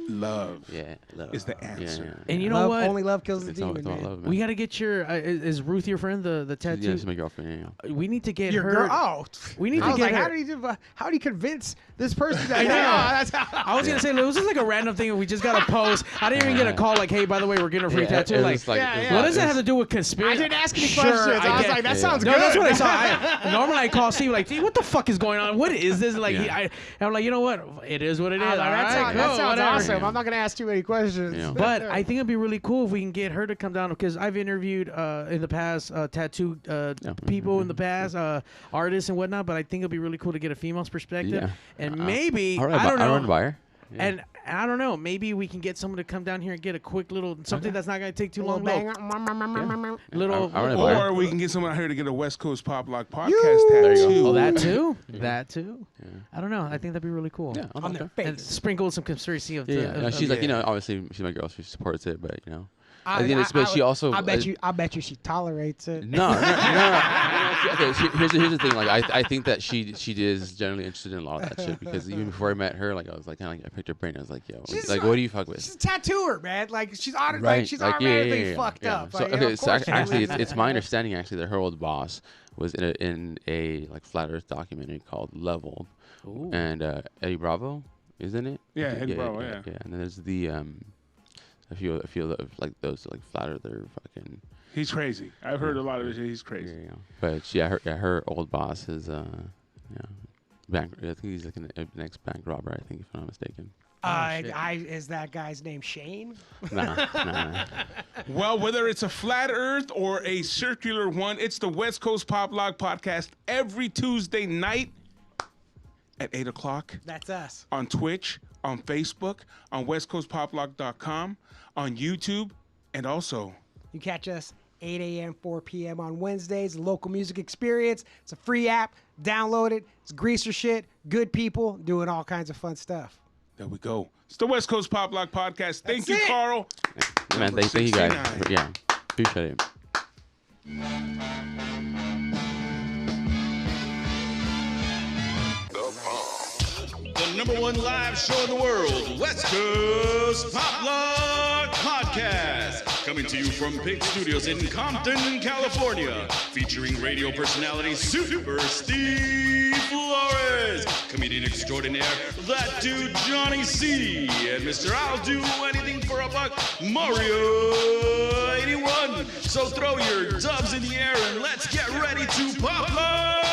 love Yeah, love. is the answer. Yeah. And you know what? Only love kills the It's all demon, man. love, man. We got to get your. Is Ruth your friend? The tattoo. Yeah, it's my girlfriend. Yeah. We need to get Your her. girl. Oh, We need I to was get like, her. how do you convince this person that? I know. That's how. I was gonna say, it was just like a random thing. We just got to post. I didn't even get a call like, "Hey, by the way, we're getting a free tattoo." it Like, was like, Yeah, it was yeah. what like- does that have to do with conspiracy? I didn't ask any Sure, questions. I was get- like, that Yeah. sounds No, good. that's what I saw. Normally, I call Steve like, "Dude, what the fuck is going on? What is this?" Like, Yeah. and I'm like, you know what? It is what it is. I was like, All that right, sounds- that cool, sounds whatever. awesome. him. Yeah. I'm not gonna ask too many questions. Yeah. But I think it'd be really cool if we can get her to come down because I've interviewed in the past tattoo people in the past, artists and whatnot. But I think it'd be really cool to get a female's perspective, Yeah. and maybe I'll I don't run know. by her. Yeah. And I don't know. Maybe we can get someone to come down here and get a quick little something that's not going to take too long. Little, I'll run it by her. Or we can get someone out here to get a West Coast Pop Lock podcast There you tattoo. go. Oh, that too. That too. I don't know. I think that'd be really cool. Yeah, On their And face. sprinkle some conspiracy of Yeah, the. no, of- she's of- like, obviously she's my girl. She supports it, but I she also. I bet you she tolerates it. No. Okay, here's the thing. Like, I think that she is generally interested in a lot of that shit because even before I met her, like, I was like, I picked her brain. I was like, yo, She's like, not- what do you fuck with? She's a tattooer, man. Like she's Right. like she's automatically yeah. fucked up. So, Like, okay, of so course she actually, believes it's in my it. understanding actually that her old boss was in a like flat Earth documentary called Leveled, and Eddie Bravo, isn't it? Yeah, Eddie Bravo, yeah. And then there's the a few of like those like flat Earther fucking. He's crazy. I've heard a lot of his shit. He's crazy. Yeah. But her old boss is bank. I think he's like an next bank robber. I think if I'm not mistaken. Is that guy's name Shane? Nah. Well, whether it's a flat Earth or a circular one, it's the West Coast Pop Lock podcast every Tuesday night at 8 o'clock That's us. on Twitch, on Facebook, on westcoastpoplock.com, on YouTube, and also You catch us 8 a.m., 4 p.m. on Wednesdays. Local music experience. It's a free app. Download it. It's greaser shit. Good people doing all kinds of fun stuff. there we go. It's the West Coast Pop Lock podcast. Thank That's you, it. Carl. Man, Number thank you guys. 69. Yeah, appreciate it. The number one live show in the world, West Coast Pop Lock Podcast. Coming to you from Pig Studios in Compton, California. Featuring radio personality Super Steve Flores. Comedian extraordinaire, that dude Johnny C. And Mr. I'll do anything for a buck, Mario 81. So throw your dubs in the air and let's get ready to pop lock.